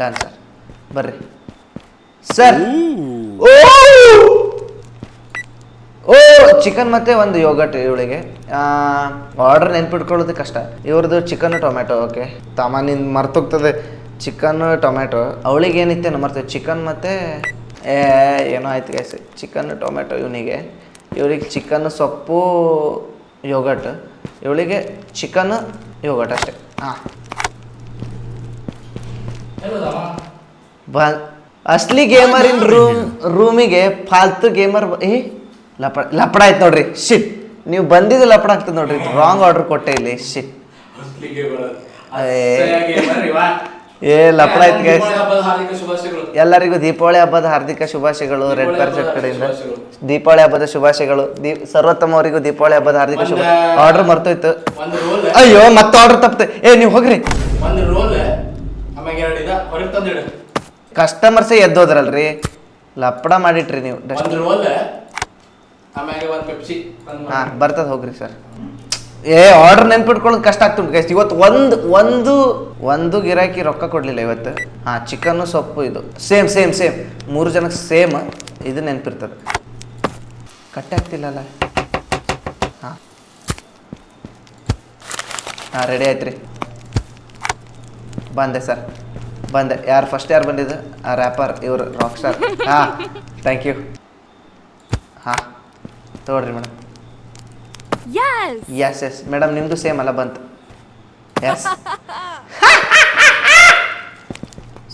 S1: done sir. ಬರ್ರಿ ಸರ್. ಓ ಚಿಕನ್ ಮತ್ತು ಒಂದು ಯೋಗಟ್ ಇವಳಿಗೆ. ಆರ್ಡರ್ ನೆನ್ಪಿಟ್ಕೊಳ್ಳೋದು ಕಷ್ಟ. ಇವ್ರದ್ದು ಚಿಕನ್ ಟೊಮೆಟೊ. ಓಕೆ, ತಾಮಾನಿಂದ ಮರ್ತೋಗ್ತದೆ. Chicken tomato. ಅವಳಿಗೆ ಏನಿತ್ತೇನೋ ಮರ್ತೇವೆ. ಚಿಕನ್ ಮತ್ತು ಏನೋ ಆಯ್ತು ಗೈಸ್. ಚಿಕನ್ ಟೊಮೆಟೊ ಇವನಿಗೆ. ಇವ್ರಿಗೆ ಚಿಕನ್ ಸೊಪ್ಪು ಯೋಗಟ್, ಇವಳಿಗೆ ಚಿಕನ್ ಯೋಗಟ್ ಅಷ್ಟೇ. ಹಾಂ, ಅಸ್ಲಿ ಗೇಮರ್ ಇನ್ ರೂಮಿಗೆ ಫಾಲ್ತು ಗೇಮರ್. ಲಪಡ ಆಯ್ತು ನೋಡ್ರಿ. ಶಿಟ್, ನೀವು ಬಂದಿದ್ದು ಲಪಡ ಆಗ್ತದೆ ನೋಡ್ರಿ. ರಾಂಗ್ ಆರ್ಡರ್ ಕೊಟ್ಟೆ ಇಲ್ಲಿ. ಶಿಟ್, ಲಪಡ ಆಯ್ತು ಗೈಸ್. ಎಲ್ಲರಿಗೂ ದೀಪಾವಳಿ ಹಬ್ಬದ ಹಾರ್ದಿಕ ಶುಭಾಶಯಗಳು. ರೆಡ್ ಕಾರ್ಪೆಟ್ ಕಡೆಯಿಂದ ದೀಪಾವಳಿ ಹಬ್ಬದ ಶುಭಾಶಯಗಳು. ಸರ್ವೋತ್ತಮ ಅವರಿಗೂ ದೀಪಾವಳಿ ಹಬ್ಬದ ಹಾರ್ದಿಕ ಶುಭ. ಆರ್ಡರ್ ಮರ್ತೋಯ್ತು. ಅಯ್ಯೋ, ಮತ್ತೆ ಆರ್ಡರ್ ತಪ್ಪತೆ. ನೀವು ಹೋಗ್ರಿ. ಕಸ್ಟಮರ್ಸೇ ಎದ್ದೋದ್ರಲ್ರಿ, ಲಪಡ ಮಾಡಿಟ್ರಿ ನೀವು. ಹಾಂ, ಬರ್ತದೆ, ಹೋಗ್ರಿ ಸರ್. ಆರ್ಡರ್ ನೆನ್ಪಿಟ್ಕೊಳ್ಳೋದು ಕಷ್ಟ ಆಗ್ತುಂಟು ಗೈಸ್. ಇವತ್ತು ಒಂದು ಗಿರಾಕಿ ರೊಕ್ಕ ಕೊಡಲಿಲ್ಲ ಇವತ್ತು. ಹಾಂ, ಚಿಕನ್ನು ಸೊಪ್ಪು ಇದು ಸೇಮ್ 3 ಜನಕ್ಕೆ ಸೇಮ್. ಇದು ನೆನಪಿರ್ತದೆ. ಕಟ್ಟೆ ಆಗ್ತಿಲ್ಲಲ್ಲ. ಹಾಂ ರೆಡಿ ಆಯ್ತು ರೀ. ಬಂದೆ ಸರ್, ಬಂದೆ. ಯಾರು ಬಂದಿದ್ದು? ಆ ರ್ಯಾಪರ್, ಇವರು ರಾಕ್ ಸ್ಟಾರ್. ಹಾಂ, ಥ್ಯಾಂಕ್ ಯು. ಹಾಂ, ತಗೊಳ್ರಿ ಮೇಡಮ್. ಎಸ್ ಮೇಡಮ್, ನಿಮ್ಮದು ಸೇಮ್ ಅಲ್ಲ ಬಂತು. ಎಸ್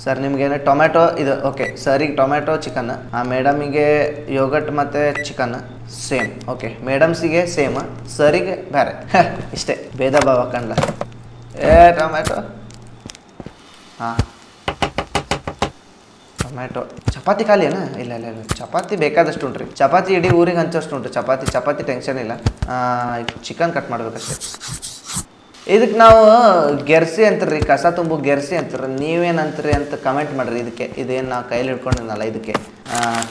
S1: ಸರ್, ನಿಮಗೇನು ಟೊಮೆಟೊ ಇದು. ಓಕೆ, ಸರಿಗೆ ಟೊಮೆಟೊ ಚಿಕನ್, ಮೇಡಮಿಗೆ ಯೋಗಟ್ ಮತ್ತು ಚಿಕನ್ ಸೇಮ್. ಓಕೆ, ಮೇಡಮ್ಸಿಗೆ ಸೇಮ್, ಸರಿಗೆ ಬೇರೆ. ಇಷ್ಟೇ, ಭೇದ ಭಾವ ಕಂಡ್ಲ. ಟೊಮೆಟೊ. ಹಾಂ, ಟೊಮೆಟೊ. ಚಪಾತಿ ಖಾಲಿನಾ? ಇಲ್ಲ, ಚಪಾತಿ ಬೇಕಾದಷ್ಟು ಉಂಟ್ರಿ. ಚಪಾತಿ ಇಡೀ ಊರಿಗೆ ಹಂಚೋಷ್ಟು ಉಂಟು. ಚಪಾತಿ ಟೆನ್ಷನ್ ಇಲ್ಲ. ಚಿಕನ್ ಕಟ್ ಮಾಡ್ಬೇಕಷ್ಟೆ. ಇದಕ್ಕೆ ನಾವು ಗೆರ್ಸಿ ಅಂತೀರಿ, ಕಸ ತುಂಬು ಗೆರ್ಸಿ ಅಂತೀರಿ. ನೀವೇನು ಅಂತೀರಿ ಅಂತ ಕಮೆಂಟ್ ಮಾಡಿರಿ. ಇದಕ್ಕೆ ಇದೇನು ನಾವು ಕೈಲಿ ಹಿಡ್ಕೊಂಡಿದ್ನಲ್ಲ ಇದಕ್ಕೆ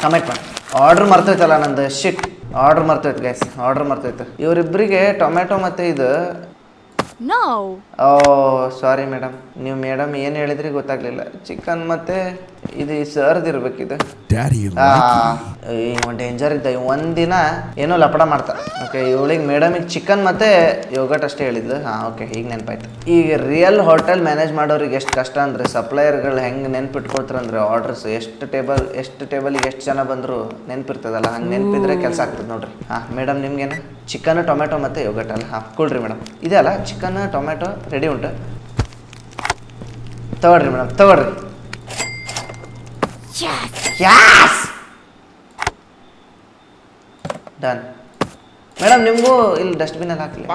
S1: ಕಮೆಂಟ್ ಮಾಡಿ. ಆರ್ಡ್ರ್ ಮರ್ತೋಯ್ತಲ್ಲ ನಂದು, ಶಿಟ್ ಆರ್ಡ್ರ್ ಮರ್ತೋಯ್ತು ಗೈಸ್, ಆರ್ಡ್ರ್ ಮರ್ತೋಯ್ತು. ಇವರಿಬ್ಬರಿಗೆ ಟೊಮೆಟೊ ಮತ್ತು ಇದು
S5: No.
S1: ಓ ಸಾರಿ ಮೇಡಮ್, ನೀವು ಮೇಡಮ್ ಏನು ಹೇಳಿದ್ರಿ ಗೊತ್ತಾಗ್ಲಿಲ್ಲ. ಚಿಕನ್ ಮತ್ತೆ ಇದು ಸರ್ದು ಇರ್ಬೇಕಿದು.
S4: Daddy
S1: ಇವ ಡೇಂಜರ್ ಇದ್ದ. ಒಂದಿನ ಏನೋ ಲಪಡ ಮಾಡ್ತಾ. ಓಕೆ, ಇವಳಿಗೆ ಮೇಡಮಿಗೆ ಚಿಕನ್ ಮತ್ತೆ ಯೋಗಟ್ ಅಷ್ಟೇ ಹೇಳಿದ್ಲು. ಹಾಂ ಓಕೆ, ಈಗ ನೆನಪಾಯ್ತು. ಈಗ ರಿಯಲ್ ಹೋಟೆಲ್ ಮ್ಯಾನೇಜ್ ಮಾಡೋರಿಗೆ ಎಷ್ಟು ಕಷ್ಟ ಅಂದರೆ, ಸಪ್ಲೈಯರ್ಗಳು ಹೆಂಗೆ ನೆನ್ಪಿಟ್ಕೊಳ್ತಾರಂದ್ರೆ ಆರ್ಡರ್ಸ್ ಎಷ್ಟು ಟೇಬಲಿಗೆ ಎಷ್ಟು ಜನ ಬಂದರೂ ನೆನಪಿರ್ತದಲ್ಲ, ಹಂಗೆ ನೆನಪಿದ್ರೆ ಕೆಲಸ ಆಗ್ತದೆ ನೋಡ್ರಿ. ಹಾಂ ಮೇಡಮ್, ನಿಮ್ಗೇನು ಚಿಕನ್ ಟೊಮೆಟೊ ಮತ್ತು ಯೋಗಟ್ ಅಲ್ಲ? ಹಾಂ ಕೊಡ್ರಿ ಮೇಡಮ್. ಇದೆ ಅಲ್ಲ ಚಿಕನ್ ಟೊಮೆಟೊ ರೆಡಿ ಉಂಟು, ತಗೊಳ್ರಿ ಮೇಡಮ್ ತಗೊಳ್ರಿ. Yes done madam. ನಿಮಗೂ ಇಲ್ಲಿ ಡಸ್ಟ್ಬಿನಲ್ಲಿ ಹಾಕಲಿ.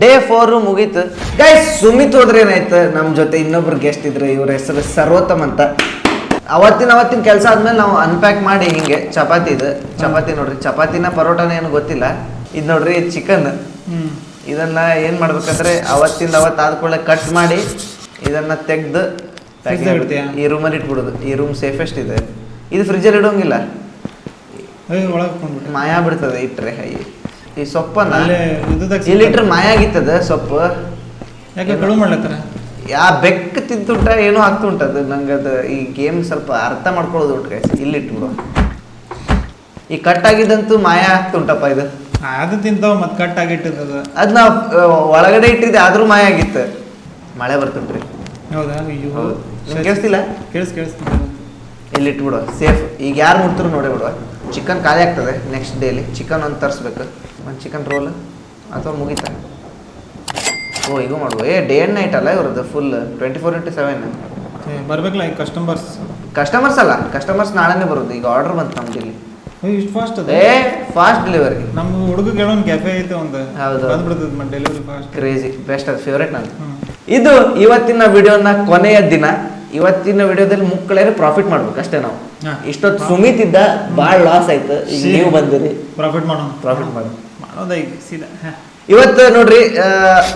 S1: ಡೇ 4 ಮುಗೀತು ಗೈಸ್. ಸುಮಿತ್ ಹೋದ್ರೆ ಏನಾಯ್ತು, ನಮ್ಮ ಜೊತೆ ಇನ್ನೊಬ್ರು ಗೆಸ್ಟ್ ಇದ್ರು. ಇವ್ರ ಹೆಸರು ಸರ್ವೋತ್ತಮ್ ಅಂತ. ಅವತ್ತಿನ ಕೆಲಸ ಆದ್ಮೇಲೆ ನಾವು ಅನ್ಪ್ಯಾಕ್ ಮಾಡಿ ಹಿಂಗೆ ಚಪಾತಿ ನೋಡ್ರಿ, ಚಪಾತಿನ ಪರೋಟಾನ ಏನು ಗೊತ್ತಿಲ್ಲ. ಇದು ನೋಡ್ರಿ ಚಿಕನ್. ಇದನ್ನ ಏನು ಮಾಡ್ಬೇಕಂದ್ರೆ ಅವತ್ತು ಆದ್ಕೊಳ್ಳೆ ಕಟ್ ಮಾಡಿ ಇದನ್ನ ತೆಗ್ದು ಈ ರೂಮಲ್ಲಿ ಇಟ್ಬಿಡೋದು. ಈ ರೂಮ್ ಸೇಫೆಸ್ಟ್ ಇದೆ. ಇದು ಫ್ರಿಜ್ಜಲ್ಲಿ ಇಡೋಂಗಿಲ್ಲ, ಮಾಯ ಬಿಡ್ತದೆ ಇಟ್ರೆ. ಈ ಸೊಪ್ಪನ್ನ ಇಲ್ಲಿಟ್ರೆ ಮಾಯ ಆಗಿತ್ತದ ಸೊಪ್ಪು. ಯಾ ಬೆಕ್ಕ ತಿಂತುಂಟ ಏನೋ ಆಗ್ತುಂಟದು. ನಂಗೆ ಅದು ಈ ಗೇಮ್ ಸ್ವಲ್ಪ ಅರ್ಥ ಮಾಡ್ಕೊಳ್ಳೋದು ಉಂಟು. ಇಲ್ಲಿ ಇಟ್ಬಿಡು. ಈ ಕಟ್ ಆಗಿದ್ದಂತೂ ಮಾಯ ಆಗ್ತುಂಟಪ್ಪ. ಇದು
S2: ಅದು ತಿಂತಾವ ಮತ್ತೆ ಕಟ್ ಆಗಿಟ್ಟದ.
S1: ಅದ್ ನಾವು ಒಳಗಡೆ ಇಟ್ಟಿದ್ದೆ ಆದ್ರೂ ಮಾಯ ಆಗಿತ್ತು. ಮಳೆ ಬರ್ತುಂಟ್ರಿ.
S2: ಹೌದಾ?
S1: ಕೇಳಿಸ್ತಿಲ್ಲ?
S2: ಕೇಳಿಸ್ತಿಲ್ಲ.
S1: ಇಲ್ಲಿ ಇಟ್ಬಿಡುವ ಸೇಫ್. ಈಗ ಯಾರು ಮುಟ್ತರು ನೋಡೇ ಬಿಡುವ. ಚಿಕನ್ ಖಾಲಿ ಆಗ್ತದೆ ನೆಕ್ಸ್ಟ್ ಡೇಲಿ. ಚಿಕನ್ ಒಂದು ತರಿಸ್ಬೇಕು, ಒಂದು ಚಿಕನ್ ರೋಲ್ ಅಥವಾ ಮುಗಿತ. ಓ ಈಗ ಮಾಡುವ. ಡೇ ಆ್ಯಂಡ್ ನೈಟ್ ಅಲ್ಲ ಇವ್ರದ್ದು, ಫುಲ್ 24/7
S2: ಬರ್ಬೇಕಲ್ಲ ಈ
S1: ಕಸ್ಟಮರ್ಸ್ ಅಲ್ಲ, ಕಸ್ಟಮರ್ಸ್ ನಾಳೆನೇ ಬರೋದು. ಈಗ ಆರ್ಡರ್ ಬಂತು ನಮ್ದು ಇಲ್ಲಿ.
S2: ಇಷ್ಟು ಫಾಸ್ಟ್ ಅದ?
S1: Fast delivery.
S2: ನಮ್ಮ ಹುಡುಗ ಕೆಲವೊಂದು ಕೆಫೆ ಐತೆ ಒಂದು.
S1: ಹೌದು,
S2: ಬಂದ್ಬಿಡ್ತದೆ ಡೆಲಿವರಿ ಫಾಸ್ಟ್.
S1: ಕ್ರೇಜಿ ಬೆಸ್ಟ್, ಅದು ಫೇವ್ರೇಟ್ ನಂದು. ಇದು ಇವತ್ತಿನ ವಿಡಿಯೋನ ಕೊನೆಯ ದಿನ. ಇವತ್ತಿನ ವಿಡಿಯೋದಲ್ಲಿ ಮುಕ್ಕಳೇನೆ ಪ್ರಾಫಿಟ್ ಮಾಡ್ಬೇಕು ಅಷ್ಟೇ ನಾವು. ಇಷ್ಟೊತ್ತು ಸುಮಿತ್ ಇದ್ದ, ಭಾಳ ಲಾಸ್ ಆಯ್ತು. ಈಗ ನೀವು ಬಂದಿರಿ, ಪ್ರಾಫಿಟ್ ಮಾಡೋದ ಈಗ ಸೀದಾ. ಇವತ್ತು ನೋಡ್ರಿ,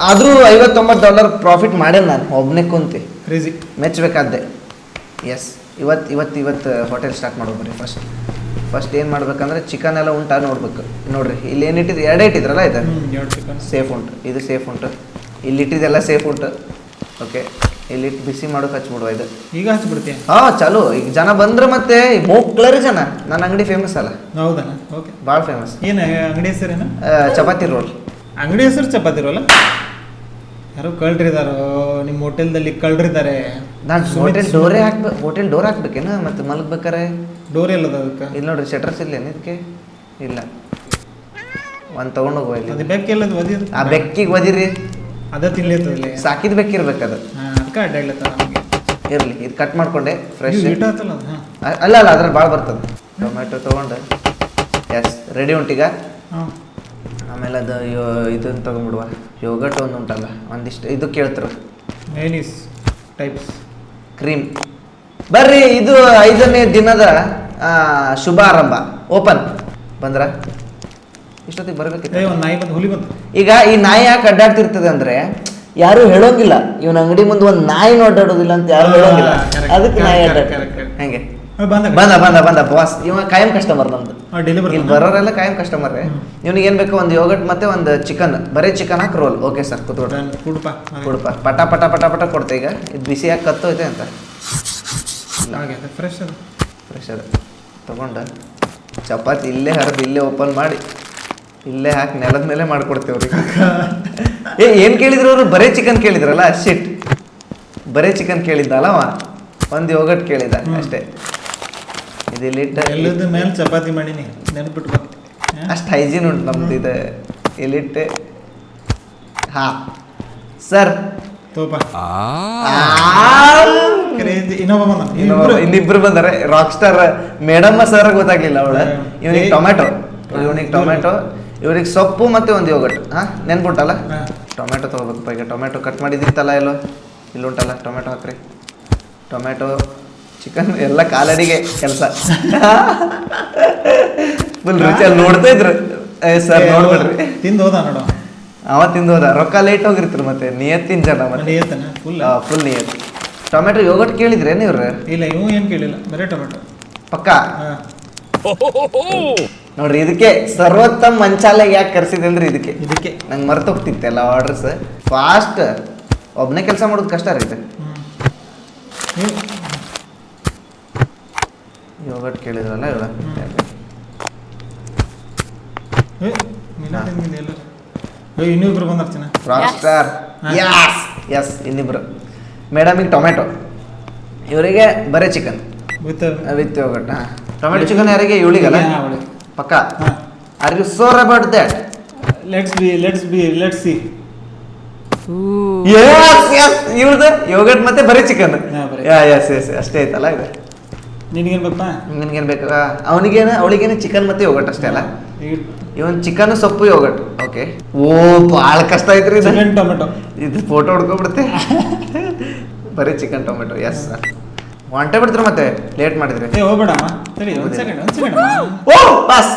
S1: ಆದ್ರೂ $59 ಪ್ರಾಫಿಟ್ ಮಾಡ್ಯಾನ ನಾನು ಒಬ್ಬನೇ ಕುಂತಿ.
S2: ಕ್ರೇಜಿ,
S1: ಮೆಚ್ಚಬೇಕಾದ್ದೆ. ಎಸ್, ಇವತ್ತು ಹೋಟೆಲ್ ಸ್ಟಾರ್ಟ್ ಮಾಡೋದು. ಬರೀ ಫಸ್ಟ್ ಏನು ಮಾಡ್ಬೇಕಂದ್ರೆ ಚಿಕನ್ ಎಲ್ಲ ಉಂಟಾ ನೋಡ್ಬೇಕು. ನೋಡ್ರಿ ಇಲ್ಲಿ ಏನು ಇಟ್ಟಿದ್ದು, ಎರಡೇ ಇಟ್ಟಿದ್ರಲ್ಲ. ಇದು ಸೇಫ್ ಉಂಟು, ಇದು ಸೇಫ್ ಉಂಟು. ಇಲ್ಲಿ ಇಟ್ಟಿದ್ದೆಲ್ಲ ಸೇಫ್ ಉಂಟು. ಓಕೆ, ಇಲ್ಲಿ ಬಿಸಿ ಮಾಡೋಕೆ ಹಚ್ಬಿಡುವ. ಇದು ಈಗ ಹಚ್ಬಿಡ್ತೀನಿ. ಹಾಂ ಚಲೋ. ಈಗ ಜನ ಬಂದ್ರೆ ಮತ್ತೆ ಮೂಕ್ಲರಿ ಜನ. ನನ್ನ ಅಂಗಡಿ ಫೇಮಸ್ ಅಲ್ಲ? ಹೌದಾ? ಓಕೆ, ಭಾಳ ಫೇಮಸ್. ಏನು ಅಂಗಡಿ ಹೆಸರೇನು? ಚಪಾತಿ ರೋಲ್. ಅಂಗಡಿ ಹೆಸರು ಚಪಾತಿ ರೋಲ್? ಯಾರೋ ಕಳ್ರಿದಾರೋ ನಿಮ್ಮ ಹೋಟೆಲ್ದಲ್ಲಿ? ಕಳ್ರಿದ್ದಾರೆ. ನಾನು ಹೋಟೆಲ್ ಡೋರ್ ಹಾಕ್ಬೇಕೇನು ಮತ್ತೆ ಮಲಗ್ಬೇಕಾರೆ? ಡೋರ್ ಎಲ್ಲದ ಅದಕ್ಕೆ? ಇಲ್ಲಿ ನೋಡ್ರಿ, ಶಟರ್ಸ್ ಇಲ್ಲೇನು ಇದಕ್ಕೆ? ಇಲ್ಲ, ಒಂದು ತೊಗೊಂಡು ಹೋಗುವ. ಇಲ್ಲಿ ಬೆಕ್ಕೆಲ್ಲ ಒದಿರಿ. ಆ ಬೆಕ್ಕಿಗೆ ಒದಿರಿ, ಅದ ತಿನ್ಲಿರ್ತದೆ. ಸಾಕಿದ ಬೆಕ್ಕಿರ್ಬೇಕದು, ಅದಕ್ಕೆ ಅಡ್ಡಾಡ್ಲತ್ತ ನಮಗೆ. ಇರಲಿ, ಇದು ಕಟ್ ಮಾಡಿಕೊಂಡೆ ಫ್ರೆಶ್. ಅಲ್ಲ ಅದ್ರಲ್ಲಿ ಭಾಳ ಬರ್ತದೆ. ಟೊಮೆಟೊ ತೊಗೊಂಡು ಎಸ್ ರೆಡಿ ಉಂಟೀಗ. ಆಮೇಲೆ ಅದು ಇದನ್ನು ತೊಗೊಂಡ್ಬಿಡುವ. ಯೋಗಟ್ ಒಂದು ಉಂಟಲ್ಲ, ಒಂದಿಷ್ಟು ಇದು ಕೇಳ್ತಾರೆ, ಮೈನೀಸ್ ಟೈಪ್ಸ್ ಕ್ರೀಮ್. ಬರ್ರಿ, ಇದು 5ನೇ ದಿನದ ಶುಭ ಆರಂಭ. ಓಪನ್ ಬಂದ್ರ ಇಷ್ಟೊತ್ತಿಗೆ ಬರ್ಬೇಕಿತ್ತು. ಒಂದು ನಾಯಿ ಬಂದು ಹುಲಿ ಬಂತು. ಈಗ ಈ ನಾಯಿ ಯಾಕೆ ಅಡ್ಡಾಡ್ತಿರ್ತದೆ ಅಂದ್ರೆ, ಯಾರು ಹೇಳೋಂಗಿಲ್ಲ ಇವನ ಅಂಗಡಿ ಮುಂದೆ ಒಂದು ನಾಯಿ ಅಡ್ಡಾಡೋದಿಲ್ಲ ಅಂತ ಯಾರು ಹೇಳೋಂಗಿಲ್ಲ. ಅದಕ್ಕೆ ನಾಯಿ ಹೆಂಗೆ ಬಂದ ಬಾಸ್. ಇವ ಕಾಯಂ ಕಸ್ಟಮರ್ ನಮ್ದು. ಇಲ್ಲಿ ಬರೋರೆಲ್ಲ ಕಾಯಂ ಕಸ್ಟಮರ್. ಇವ್ನಿಗೆ ಏನ್ ಬೇಕು, ಒಂದು ಯೋಗಟ್ ಮತ್ತೆ ಒಂದು ಚಿಕನ್. ಬರೀ ಚಿಕನ್ ಹಾಕಿ ರೋಲ್. ಓಕೆ ಸರ್, ಕೂತ್ಕೊಡ್ರಿ. ಕುಡ್ಪ ಪಟ ಪಟ ಪಟ ಪಟ ಕೊಡ್ತೆ. ಈಗ ಇದು ಬಿಸಿಯಾಗಿ ಕತ್ತೋಯ್ತೆ ಅಂತ ಫ್ರೆಶ್ ಅದ ತಗೊಂಡ ಚಪಾತಿ ಇಲ್ಲೇ ಹರಿದು ಇಲ್ಲೇ ಓಪನ್ ಮಾಡಿ ಇಲ್ಲೇ ಹಾಕಿ ನೆಲದ ಮೇಲೆ ಮಾಡ್ಕೊಡ್ತೇವ್ರಿ. ಏನು ಕೇಳಿದ್ರು ಅವರು? ಬರೇ ಚಿಕನ್ ಕೇಳಿದ್ರಲ್ಲ. ಶಿಟ್, ಬರೇ ಚಿಕನ್ ಕೇಳಿದ್ದಲ್ಲ ಅವ, ಒಂದು ಯೋಗಟ್ ಕೇಳಿದ ಅಷ್ಟೇ. ಇದಿಲ್ಲಿಟ್ಟು ಎಲ್ಲದ ಮೇಲೆ ಚಪಾತಿ ಮಾಡೀನಿ, ನೆನ್ಪಿಟ್ಟು. ಅಷ್ಟು ಹೈಜೀನ್ ಉಂಟು ನಮ್ದು. ಇದು ಇಲ್ಲಿಟ್ಟೆ. ಹಾ ಸರ್, ಇನ್ನಿಬ್ರು ಬಂದಾರೆ. ರಾಕ್ ಸ್ಟಾರ್ ಮೇಡಮ್ಮ ಸರ್ ಗೊತ್ತಾಗ್ಲಿಲ್ಲ ಅವಳ. ಇವನಿಗೆ ಟೊಮೆಟೊ, ಇವ್ರಿಗೆ ಸೊಪ್ಪು ಮತ್ತೆ ಒಂದು ಯೋಗಟ್. ನೆನ್ಬಿಟ್ಟಲ್ಲ. ಟೊಮೆಟೊ ತೊಗೋಬೇಕಪ್ಪ. ಈಗ ಟೊಮೆಟೊ ಕಟ್ ಮಾಡಿದಿತ್ತಲ್ಲ, ಇಲ್ಲಿ ಉಂಟಲ್ಲ. ಟೊಮೆಟೊ ಹಾಕ್ರಿ. ಟೊಮೆಟೊ, ಚಿಕನ್ ಎಲ್ಲ ಕಾಲಡಿಗೆ ಕೆಲಸ. ಫುಲ್ ರುಚಿಯಲ್ಲಿ ನೋಡ್ತಾ ಇದ್ರು ಸರ್. ನೋಡ್ಬಿಡ್ರಿ, ತಿಂದು ಹೋದ ನೋಡು. ಅವತ್ತಿಂದ ಹೋದ ರೊಕ್ಕ ಲೇಟ್ ಹೋಗಿರ್ತೀರಿ ಮತ್ತೆ ನಿಯತ್ತಿನ ಜನ ಮತ್ತೆ
S2: ನಿಯತ್ತನ ಫುಲ್
S1: ಫುಲ್ ನಿಯತ್ತು. ಟೊಮೆಟೊ ಯೋಗಟ್ ಕೇಳಿದ್ರೇನು ಇವ್ರು?
S2: ಇಲ್ಲ ಇವು ಏನು ಕೇಳಿಲ್ಲ ಬರೀ ಟೊಮೆಟೊ
S1: ಪಕ್ಕ
S2: ಹಾಂ.
S1: ನೋಡ್ರಿ ಇದಕ್ಕೆ ಸರ್ವೋತ್ತಮ್ ಮಂಚಾಲೆಗೆ ಯಾಕೆ ಕರ್ಸಿದೆ ಅಂದ್ರೆ ಇದಕ್ಕೆ
S2: ಇದಕ್ಕೆ
S1: ನಂಗೆ ಮರ್ತು ಹೋಗ್ತಿತ್ತು ಎಲ್ಲ ಆರ್ಡರ್ಸ್ ಫಾಸ್ಟ್. ಒಬ್ಬನೇ ಕೆಲಸ ಮಾಡೋದು ಕಷ್ಟ ರೀ ಇದು. ಯೋಗಟ್ ಕೇಳಿದ್ರಲ್ಲ ಇವಾಗ
S2: ಇನ್ನಿಬ್ರು ಬಂದಿರ್ತೀನಿ
S1: ರಾಕ್ ಸ್ಟಾರ್. ಯಸ್ ಯಸ್ ಇನ್ನಿಬ್ರು. ಮೇಡಮಿಗೆ ಟೊಮೆಟೊ, ಇವರಿಗೆ ಬರೀ chicken with yogurt. Tomato chicken ಯಾರಿಗೆ? ಇವಳಿಗಲ್ಲ ಪಕ್ಕ. Are you sure about that?
S2: Let's see
S1: yes yes ಇವ್ರದ್ದು ಯೋಗಟ್ ಮತ್ತೆ ಬರೀ ಚಿಕನ್.
S2: ಬರೀ.
S1: ಯಸ್ ಯಸ್ ಅಷ್ಟೇ ಐತಲ್ಲ ಇದು.
S2: ನಿನಗೇನು ಬೇಕಪ್ಪ?
S1: ನಿನ್ಗೇನು ಬೇಕು? ಅವಳಿಗೇನು ಚಿಕನ್ ಮತ್ತೆ ಯೋಗಟ್ ಅಷ್ಟೇ ಅಲ್ಲ. ಇವನ್ ಚಿಕನ್ ಸೊಪ್ಪು ಯೋಗಟ್. ಓಕೆ. ಓ ಭಾಳ ಕಷ್ಟ ಐತ್ರಿ ಇದು.
S2: ಚಿಕನ್ ಟೊಮೆಟೊ
S1: ಇದು ಫೋಟೋ ಹೊಡ್ಕೊಬಿಡುತ್ತೆ. ಬರೀ ಚಿಕನ್ ಟೊಮೆಟೊ. Yes sir. ಹೊಂಟೆ ಬಿಡ್ತೀರ ಮತ್ತೆ ಲೇಟ್ ಮಾಡಿದ್ರಿ.
S2: ಏ ಹೋಗ್ಬೇಡಮ್ಮ ಸರಿ ಒಂದು ಸೆಕೆಂಡ್
S1: ಓ ಬಸ್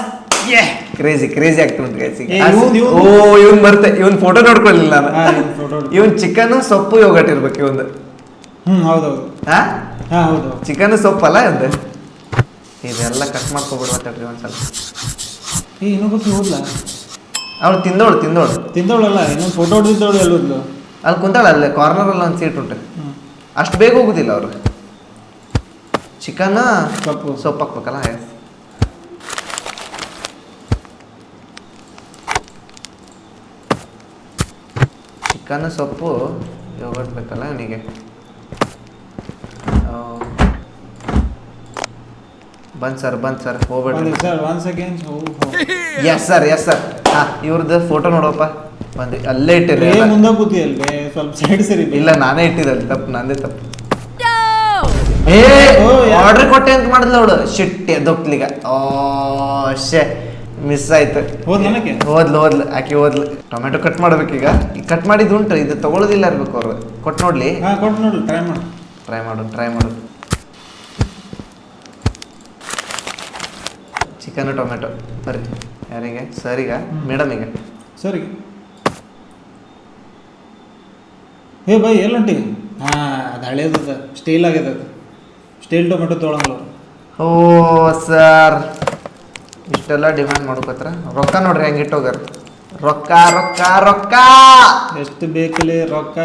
S1: ಕ್ರೇಜಿ ಆಗ್ತುಂಟು ಗೈಸ್.
S2: ಏ, ಇವ್ನ್-
S1: ಓ ಇವನ್ ಬರ್ತೆ. ಇವನ್ ಫೋಟೋ ನೋಡ್ಕೊಳ್ಳಿಲ್ಲ ನಾನು.
S2: ಫೋಟೋ
S1: ಇವನ್ ಚಿಕನ್ ಸೊಪ್ಪು ಯೋಗಟ್ ಇರ್ಬೇಕು ಇವಂದು.
S2: ಹೌದೌದು
S1: ಹಾ
S2: ಹಾಂ ಹೌದು
S1: ಚಿಕನ್ ಸೊಪ್ಪಲ್ಲ ಇವಂದು. ಇದೆಲ್ಲ ಕಟ್ ಮಾಡ್ಕೊಬಿಡ್ಬೇಕ್ರಿ ಒಂದ್ಸಲ.
S2: ಏ ಇನ್ನೊಬ್ಬಕ್ಕೆ ಹೋದ್ಲ
S1: ಅವಳು ತಿಂದೋಳು
S2: ತಿಂದವಳಲ್ಲ ಇನ್ನೊಂದು ಫೋಟೋ ಹೊಡೆದಿದ್ದವಳು ಎಲ್ಲೋದ್ಲು
S1: ಅಲ್ಲಿ ಕುಂತಾಳ ಅಲ್ಲೇ ಕಾರ್ನರಲ್ಲಿ ಒಂದು ಸೀಟ್ ಉಂಟು. ಅಷ್ಟು ಬೇಗ ಹೋಗುದಿಲ್ಲ ಅವರು. ಚಿಕನ್ ಸೊಪ್ಪು ಹಾಕ್ಬೇಕಲ್ಲ. ಚಿಕನ್ ಸೊಪ್ಪು ಯೋಗಟ್ ಬೇಕಲ್ಲ ಇವನಿಗೆ. ಬಂದ್ ಸರ್ ಹೋಗ್ಬೇಡ್ರಿ.
S2: Sir one second
S1: yes sir ಹಾಂ ಇವ್ರದ್ದು ಫೋಟೋ ನೋಡಪ್ಪ. ಬಂದು ಅಲ್ಲೇ ಇಟ್ಟಿರಿ.
S2: ಮುಂದೆ ಕೂತಿಯಲ್ವೇ ಸ್ವಲ್ಪ ಸೈಡ್ ಸರಿ
S1: ಇಲ್ಲ ನಾನೇ ಇಟ್ಟಿದ್ದಲ್ಲಿ ತಪ್ಪು, ನಂದೇ ತಪ್ಪು.
S2: ಓ, ಯಾ-
S1: ಆರ್ಡರ್ ಕೊಟ್ಟೆ ಅಂತ ಮಾಡಿದ್ಲ ಅವಳು. ಶಿಟ್ ಎದ್ದೋಗ್ಲಿಗ. ಓ ಶೇ ಮಿಸ್ ಆಯ್ತು.
S2: ಹೋದ್ ನನಗೆ
S1: ಹೋದ್ಲು ಆಕೆ ಹೋದ್ಲು. ಟೊಮೆಟೊ ಕಟ್ ಮಾಡ್ಬೇಕೀಗ. ಈಗ ಕಟ್ ಮಾಡಿದ್ದು ಉಂಟು, ಇದು ತಗೊಳ್ಳೋದಿಲ್ಲ ಇರ್ಬೇಕು ಅವ್ರು. ಕೊಟ್ಟು ನೋಡ್ಲಿ.
S2: ಹಾಂ ಕೊಟ್ಟು ನೋಡು
S1: ಟ್ರೈ ಮಾಡು. ಚಿಕನ್ ಟೊಮೆಟೊ ಬರ್ರಿ. ಯಾರಿಗೆ? ಸರಿಗ ಮೇಡಮಿಗೆ.
S2: ಸರಿ ಏ ಬೈ ಎಲ್ಲಂಟಿ ಹಾಂ ಅದು ಹಳೇದದ ಸ್ಟೀಲ್ ಆಗ್ಯದ ಅದು ಸ್ಟೀಲ್ ಟೊಮೆಟೊ ತೊಗೊಳಂಗಿಲ್ಲ
S1: ಓ ಸರ್ ಇಷ್ಟೆಲ್ಲ ಡಿಮ್ಯಾಂಡ್ ಮಾಡ್ಕೋತ್ರ. ರೊಕ್ಕ ನೋಡ್ರಿ ಹೆಂಗೆ ಇಟ್ಟೋಗಾರ. ರೊಕ್ಕ
S2: ಎಷ್ಟು ಬೇಕಲ್ಲಿ ರೊಕ್ಕ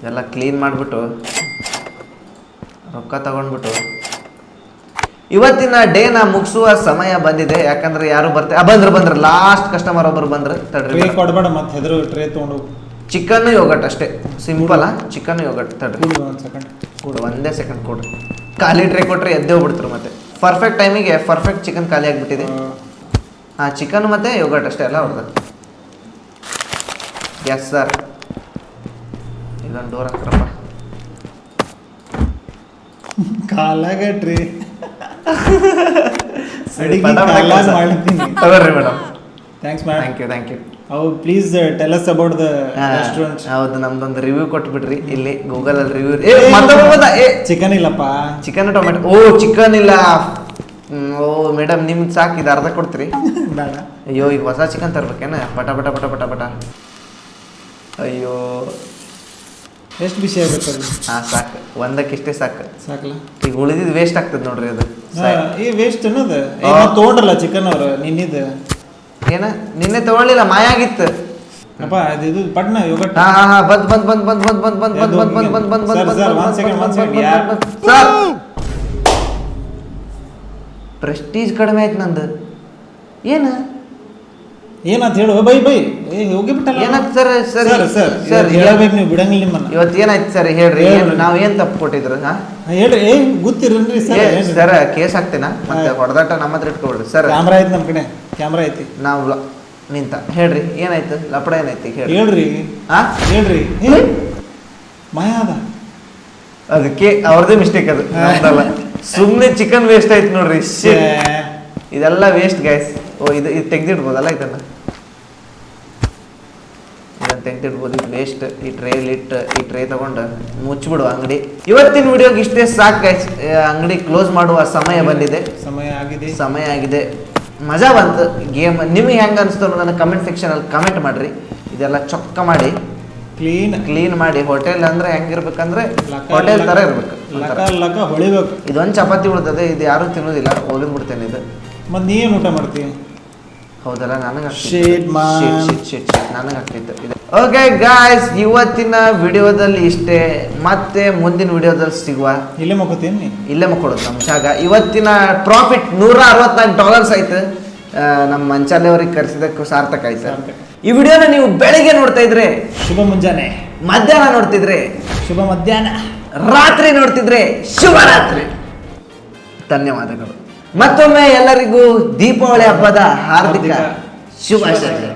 S1: ಎಲ್ಲ ಕ್ಲೀನ್ ಮಾಡಿಬಿಟ್ಟು ರೊಕ್ಕ ತಗೊಂಡ್ಬಿಟ್ಟು ಇವತ್ತಿನ ಡೇನ ಮುಗಿಸುವ ಸಮಯ ಬಂದಿದೆ. ಯಾಕಂದ್ರೆ ಯಾರು ಬಂದ್ರೆ ಲಾಸ್ಟ್ ಕಸ್ಟಮರ್ ಒಬ್ಬರು ಬಂದ್ರೆ ತಡ್ರಿ.
S2: ಟ್ರೇ ಕೊಡಬೇಡ ಮತ್ತೆ ಹೆದರು ಟ್ರೇ ತೊಗೊಂಡು
S1: ಚಿಕನ್ ಯೋಗಟ್ ಅಷ್ಟೇ ಸಿಂಪಲ್. ಚಿಕನ್ ಯೋಗಟ್ ತಡ್ರಿ.
S2: ಒಂದು ಸೆಕೆಂಡ್
S1: ಒಂದೇ ಸೆಕೆಂಡ್ ಕೊಡ್ರಿ. ಖಾಲಿ ಟ್ರೇ ಕೊಟ್ರೆ ಎದ್ದೇ ಹೋಗ್ಬಿಡ್ತಾರೆ ಮತ್ತೆ. ಪರ್ಫೆಕ್ಟ್ ಟೈಮಿಗೆ ಪರ್ಫೆಕ್ಟ್ ಚಿಕನ್ ಖಾಲಿ ಆಗಿಬಿಟ್ಟಿದೆ. ಹಾಂ ಚಿಕನ್ ಮತ್ತು ಯೋಗಟ್ ಅಷ್ಟೇ ಅಲ್ಲ ಅವ್ರದ್ದು. Yes sir. ಇದೊಂದು ಡೋರ್ ಹಾಕ್ರಪ್ಪ.
S2: ಕಾಲಾಗ ಟ್ರೇ
S1: ತಗೋರಿ madam.
S2: Thanks ma'am.
S1: Thank you.
S2: ಅವು please tell us about the restaurant.
S1: ಹೌದು ನಮ್ದೊಂದು ರಿವ್ಯೂ ಕೊಟ್ಬಿಡ್ರಿ ಇಲ್ಲಿ ಗೂಗಲಲ್ಲಿ ರಿವ್ಯೂ.
S2: ಚಿಕನ್ ಇಲ್ಲಪ್ಪ.
S1: Chicken tomato. ಓ ಚಿಕನ್ ಇಲ್ಲ. ಓ ಮೇಡಮ್ ನಿಮ್ಗೆ ಸಾಕು, ಇದು ಅರ್ಧ ಕೊಡ್ತೀರಿ.
S2: ಬೇಡ.
S1: ಅಯ್ಯೋ ಈಗ ಹೊಸ ಚಿಕನ್ ತರ್ಬೇಕೇನ? ಪಟ. ಅಯ್ಯೋ
S2: ಎಷ್ಟು ಬಿಸಿ ಆಗ್ಬೇಕದು?
S1: ಹಾಂ ಸಾಕು, ಒಂದಕ್ಕಿಷ್ಟೇ ಸಾಕು.
S2: ಸಾಕಲ್ಲ
S1: ಈಗ ಉಳಿದಿದ್ದು ವೇಸ್ಟ್ ಆಗ್ತದೆ ನೋಡ್ರಿ ಅದು.
S2: ಈ ವೇಸ್ಟ್ ಅನ್ನೋದು ತೊಗೊಂಡ್ರಲ್ಲ ಚಿಕನ್ ಅವ್ರು ನಿನ್ನಿದ್ದು
S1: ಏನ ನಿನ್ನೆ ತಗೊಳ್ಳಿಲ್ಲ, ಮಾಯ ಆಗಿತ್ತು.
S2: ಅಪ್ಪ ಇದು ಪಟ್ನ ಯೋಗಟ್.
S1: ಪ್ರೆಸ್ಟೀಜ್ ಕಡಿಮೆ ಆಯ್ತು ನಂದು.
S2: ಏನಂತ ಹೇಳು ಬೈ ಹೋಗಿ ಬಿಟ್ಟಲ್ಲ.
S1: ಏನಾಯ್ತು ಸರ್?
S2: ಸರ್ ಹೇಳ್ಬೇಕು ನೀವು ಬಿಡಂಗಿಲ್ಲ ನಿಮ್ಮನ್ನ.
S1: ಇವತ್ತು ಏನಾಯ್ತು ಸರ್ ಹೇಳ್ರಿ. ನಾವ್ ಏನ್ ತಪ್ಪು ಕೊಟ್ಟಿದ್ರು?
S2: ಹೇಳ್ರಿ ಗೊತ್ತಿರನ್ರಿ
S1: ಸರ್ ಕೇಸ್ ಹಾಕ್ತೀನ ಮತ್ತೆ ಹೊಡೆದಾಟ ನಮ್ಮ ಹತ್ರ ಇಟ್ಕೊಬಿಡ್ರಿ ಸರ್.
S2: ಕ್ಯಾಮ್ರಾ ಐತಿ ನಮ್ಮ ಕಡೆ, ಕ್ಯಾಮ್ರಾ ಐತಿ.
S1: ನಾವು ನಿಂತ ಹೇಳ್ರಿ ಏನಾಯ್ತು? ಲಪಡ ಏನೈತಿ
S2: ಹೇಳ್ರಿ. ಹೇಳ್ರಿ ಮಾಯ ಅದ
S1: ಅದಕ್ಕೆ ಅವ್ರದೇ ಮಿಸ್ಟೇಕ್ ಅದು. ಸುಮ್ಮನೆ ಚಿಕನ್ ವೇಸ್ಟ್ ಆಯ್ತು ನೋಡ್ರಿ. ಇದೆಲ್ಲ ವೇಸ್ಟ್ ಗೈಸ್. ಓ ಇದು ತೆಗ್ದಿಡ್ಬೋದಲ್ಲ ಇದನ್ನ ತೆಗ್ದಿಡ್ಬೋದು. ಇದು ವೇಸ್ಟ್. ಈ ಟ್ರೇ ತಗೊಂಡು ಮುಚ್ಚಿಬಿಡುವ ಅಂಗಡಿ. ಇವತ್ತಿನ ವಿಡಿಯೋಗೆ ಇಷ್ಟೇ ಸಾಕು ಗೈಸ್. ಅಂಗಡಿ ಕ್ಲೋಸ್ ಮಾಡುವ ಸಮಯ ಬಂದಿದೆ.
S2: ಸಮಯ ಆಗಿದೆ.
S1: ಮಜಾ ಬಂತು ಗೇಮ್. ನಿಮಗೆ ಹೆಂಗೆ ಅನಿಸ್ತು ಅನ್ನೋದನ್ನು ಕಮೆಂಟ್ ಸೆಕ್ಷನಲ್ಲಿ ಕಮೆಂಟ್ ಮಾಡಿರಿ. ಇದೆಲ್ಲ ಚೊಕ್ಕ ಮಾಡಿ ಕ್ಲೀನ್ ಮಾಡಿ ಹೋಟೆಲ್ ಅಂದರೆ ಹೆಂಗಿರ್ಬೇಕಂದ್ರೆ ಹೋಟೆಲ್ ಥರ ಇರ್ಬೇಕು.
S2: ಲಕ ಹೊಳಿಬೇಕು.
S1: ಇದೊಂದು ಚಪಾತಿ ಉಳ್ತದೆ, ಇದು ಯಾರೂ ತಿನ್ನೋದಿಲ್ಲ, ಹೋಗಿದ್ ಬಿಡ್ತೇನೆ ಇದು.
S2: ಮತ್ತು ನೀ ಏನು ಊಟ ಮಾಡ್ತೀವಿ?
S1: ಹೌದಲ್ಲ, ನನಗೆ
S2: Shit, man.
S1: ನನಗೆ ಆಗ್ತಿತ್ತು ಇದು. ಓಕೆ ಗಾಯ್ಸ್, ಇವತ್ತಿನ ವಿಡಿಯೋದಲ್ಲಿ ಇಷ್ಟೇ. ಮತ್ತೆ ಮುಂದಿನ ವಿಡಿಯೋದಲ್ಲಿ ಸಿಗುವ.
S2: ಇಲ್ಲೇ ಮಕ್ಕೋತೀನಿ.
S1: ಇಲ್ಲೇ ಮಕ್ಕೊಡೋದು ನಮ್ಮ ಜಾಗ. ಇವತ್ತಿನ ಪ್ರಾಫಿಟ್ $164 ಆಯ್ತು. ನಮ್ಮ ಮಂಚಾಲೆ ಅವ್ರಿಗೆ ಕರೆಸಿದಕ್ಕೂ ಸಾರ್ಥಕ ಆಯ್ತು. ಈ ವಿಡಿಯೋನ ನೀವು ಬೆಳಿಗ್ಗೆ ನೋಡ್ತಾ ಇದ್ರೆ
S2: ಶುಭ ಮುಂಜಾನೆ,
S1: ಮಧ್ಯಾಹ್ನ ನೋಡ್ತಿದ್ರೆ
S2: ಶುಭ ಮಧ್ಯಾಹ್ನ,
S1: ರಾತ್ರಿ ನೋಡ್ತಿದ್ರೆ ಶುಭರಾತ್ರಿ. ಧನ್ಯವಾದಗಳು. ಮತ್ತೊಮ್ಮೆ ಎಲ್ಲರಿಗೂ ದೀಪಾವಳಿ ಹಬ್ಬದ ಹಾರ್ದಿಕ ಶುಭಾಶಯಗಳು.